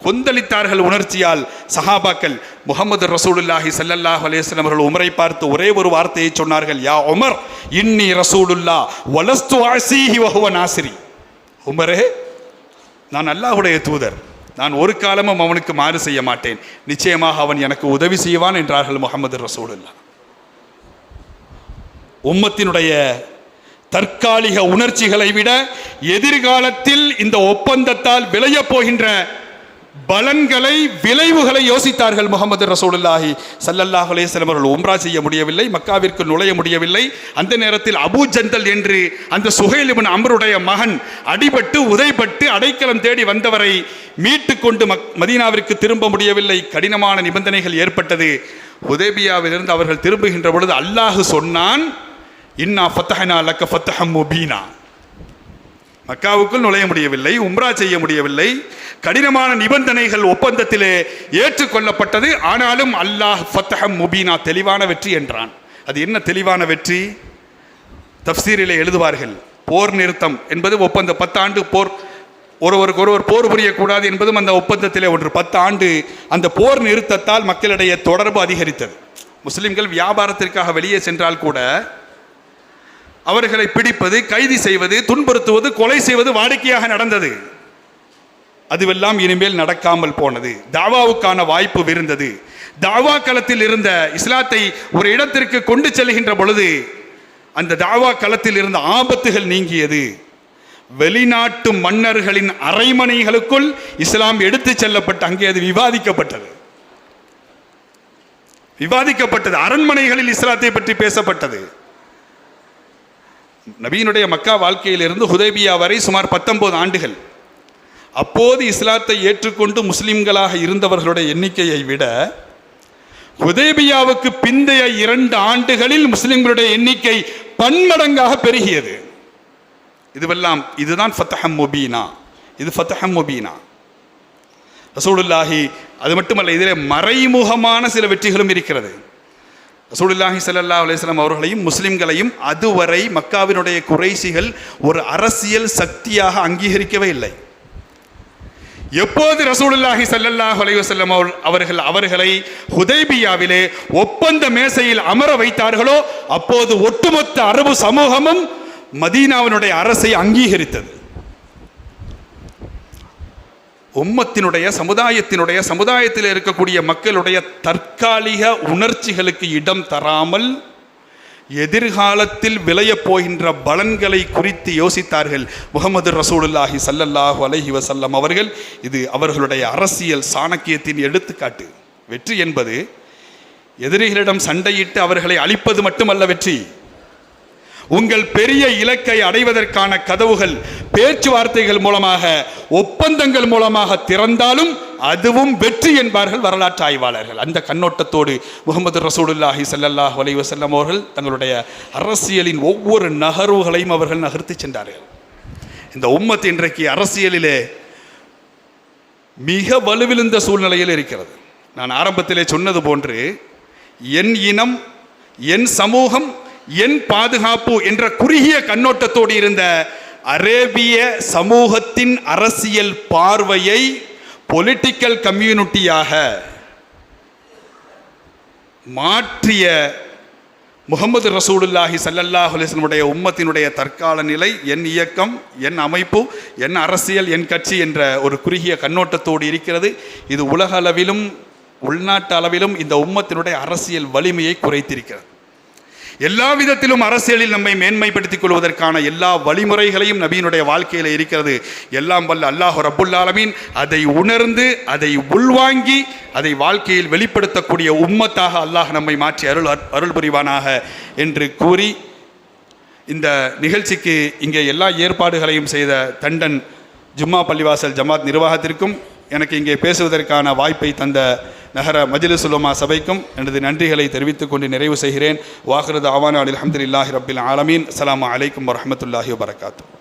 கொந்தளித்தார்கள் உணர்ச்சியால் சஹாபாக்கள். முஹம்மது ரசூலுல்லாஹி ஸல்லல்லாஹு அலைஹி வஸல்லம் அவர்கள் உமரை பார்த்து ஒரே ஒரு வார்த்தையை சொன்னார்கள், யா உமர் இன்னி ரசூலுல்லாஹ் வலஸ்து அஸீஹி வஹுவ நாசிரி. உமரே, நான் அல்லாஹ்வுடைய தூதர், நான் ஒரு காலமும் அவனுக்கு மாறு செய்ய மாட்டேன், நிச்சயமாக அவன் எனக்கு உதவி செய்வான் என்றார்கள் முஹம்மது ரசூலுல்லாஹ். உம்மத்தினுடைய தற்காலிக உணர்ச்சிகளை விட எதிர்காலத்தில் இந்த ஒப்பந்தத்தால் விளைய போகின்ற பலன்களை, விளைவுகளை யோசித்தார்கள் முஹம்மது ரசூலுல்லாஹி ஸல்லல்லாஹு அலைஹி வஸல்லம் அவர்கள். உம்ரா செய்ய முடியவில்லை, மக்காவிற்கு நுழைய முடியவில்லை. அந்த நேரத்தில் அபூ ஜந்தல் என்று அந்த சுஹைல் இப்னு அம்ருடைய மகன் அடிபட்டு உதைபட்டு அடைக்கலம் தேடி வந்தவரை மீட்டு கொண்டு மதீனாவிற்கு திரும்ப முடியவில்லை. கடினமான நிபந்தனைகள் ஏற்பட்டது. ஹுதைபியாவிலிருந்து அவர்கள் திரும்புகின்ற பொழுது அல்லாஹ் சொன்னான், இன்னா ஃபத்தஹனா லக்க ஃபத்தஹம் முபீனா. மக்காவுக்குள் நுழைய முடியவில்லை, உம்ரா செய்ய முடியவில்லை, கடினமான நிபந்தனைகள் ஒப்பந்தத்திலே ஏற்றுக்கொள்ளப்பட்டது. ஆனாலும் அல்லாஹ் ஃபத்தஹம் முபீனா, தெளிவான வெற்றி என்றான். அது என்ன தெளிவான வெற்றி? தஃப்சீரிலே எழுதுவார்கள், போர் நிறுத்தம் என்பது ஒப்பந்தம். 10 ஆண்டு போர், ஒருவருக்கு ஒருவர் போர் புரியக்கூடாது என்பதும் அந்த ஒப்பந்தத்திலே ஒன்று. 10 ஆண்டு அந்த போர் நிறுத்தத்தால் மக்களிடையே தொடர்பு அதிகரித்தது. முஸ்லிம்கள் வியாபாரத்திற்காக வெளியே சென்றால் கூட அவர்களை பிடிப்பது, கைது செய்வது, துன்புறுத்துவது, கொலை செய்வது வாடிக்கையாக நடந்தது. அதுவெல்லாம் இனிமேல் நடக்காமல் போனது. தாவாவுக்கான வாய்ப்பு விருந்தது. தாவா களத்தில் இருந்த இஸ்லாத்தை ஒரு இடத்திற்கு கொண்டு செல்கின்ற பொழுது அந்த தாவா களத்தில் இருந்த ஆபத்துகள் நீங்கியது. வெளிநாட்டு மன்னர்களின் அரைமனைகளுக்குள் இஸ்லாம் எடுத்து செல்லப்பட்டு அங்கே அது விவாதிக்கப்பட்டது. அரண்மனைகளில் இஸ்லாத்தை பற்றி பேசப்பட்டது. நபியினுடைய மக்கா வாழ்க்கையிலிருந்து ஹுதைபியா வரை சுமார் 19 ஆண்டுகள். அப்போது இஸ்லாத்தை ஏற்றுக்கொண்டு முஸ்லிம்களாக இருந்தவர்களுடைய எண்ணிக்கையை விட ஹுதைபியாவுக்கு பிந்தைய 2 ஆண்டுகளில் முஸ்லிம்களுடைய எண்ணிக்கை பன்மடங்காக பெருகியது. இதுதான் ஃபத்தஹம் முபீனா. இது ஃபத்தஹம் முபீனா. ரசூலுல்லாஹி, அது மட்டுமல்ல, இதிலே மறைமுகமான சில வெற்றிகளும் இருக்கிறது. ரசூலுல்லாஹி ஸல்லல்லாஹு அலைஹி வஸல்லம் அவர்களையும் முஸ்லிம்களையும் அதுவரை மக்காவினுடைய குறைஷிகள் ஒரு அரசியல் சக்தியாக அங்கீகரிக்கவே இல்லை. எப்போது ரசூலுல்லாஹி ஸல்லல்லாஹு அலைஹி வஸல்லம் அவர்களை ஹுதைபியாவிலே ஒப்பந்த மேசையில் அமர வைத்தார்களோ அப்போது ஒட்டுமொத்த அரபு சமூகமும் மதீனாவினுடைய அரசை அங்கீகரித்தது. சமுதாயத்தில் இருக்கக்கூடிய மக்களுடைய தற்காலிக உணர்ச்சிகளுக்கு இடம் தராமல் எதிர்காலத்தில் விளையப் போகின்ற பலன்களை குறித்து யோசித்தார்கள் முஹம்மது ரசூலுல்லாஹி ஸல்லல்லாஹு அலைஹி வஸல்லம் அவர்கள். இது அவர்களுடைய அரசியல் சாணக்கியத்தின் எடுத்துக்காட்டு. வெற்றி என்பது எதிரிகளிடம் சண்டையிட்டு அவர்களை அழிப்பது மட்டுமல்ல வெற்றி. உங்கள் பெரிய இலக்கை அடைவதற்கான கதவுகள் பேச்சுவார்த்தைகள் மூலமாக, ஒப்பந்தங்கள் மூலமாக திறந்தாலும் அதுவும் வெற்றி என்பார்கள் வரலாற்று ஆய்வாளர்கள். அந்த கண்ணோட்டத்தோடு முஹம்மது ரசூலுல்லாஹி ஸல்லல்லாஹு அலைஹி வஸல்லம் அவர்கள் தங்களுடைய அரசியலின் ஒவ்வொரு நகர்வுகளையும் அவர்கள் நகர்த்தி சென்றார்கள். இந்த உம்மத் இன்றைக்கு அரசியலிலே மிக வலுவிழந்த சூழ்நிலையில் இருக்கிறது. நான் ஆரம்பத்திலே சொன்னது போன்று என் இனம், என் சமூகம், என் பாதுகாப்பு என்ற குறுகிய கண்ணோட்டத்தோடு இருந்த அரேபிய சமூகத்தின் அரசியல் பார்வையை பொலிட்டிக்கல் கம்யூனிட்டியாக மாற்றிய முஹம்மது ரசூலுல்லாஹி ஸல்லல்லாஹு அலைஹி வஸல்லம் உம்மத்தினுடைய தற்கால நிலை என் இயக்கம், என் அமைப்பு, என் அரசியல், என் கட்சி என்ற ஒரு குறுகிய கண்ணோட்டத்தோடு இருக்கிறது. இது உலக அளவிலும் உள்நாட்டு அளவிலும் இந்த உம்மத்தினுடைய அரசியல் வலிமையை குறைத்திருக்கிறது. எல்லா விதத்திலும் அரசியலில் நம்மை மேன்மைப்படுத்திக் கொள்வதற்கான எல்லா வழிமுறைகளையும் நபியினுடைய வாழ்க்கையில் இருக்கிறது. எல்லாம் வல்ல அல்லாஹ் ரப்புல் ஆலமீன் அதை உணர்ந்து, அதை உள்வாங்கி, அதை வாழ்க்கையில் வெளிப்படுத்தக்கூடிய உம்மத்தாக அல்லாஹ் நம்மை மாற்றி அருள் புரிவானாக என்று கூறி, இந்த நிகழ்ச்சிக்கு இங்கே எல்லா ஏற்பாடுகளையும் செய்த தண்டன் ஜும்மா பள்ளிவாசல் ஜமாத் நிர்வாகத்திற்கும், எனக்கு இங்கே பேசுவதற்கான வாய்ப்பை தந்த நகர மஜ்லிஸ் உலமா சபைக்கும் எனது நன்றிகளை தெரிவித்துக் கொண்டு நிறைவு செய்கிறேன். வாஹிரு தஅவானா அல்ஹம்துலில்லாஹி ரப்பில் ஆலமீன். அஸ்ஸலாமு அலைக்கும் வரஹ்மத்துல்லாஹி வபரகாத்துஹு.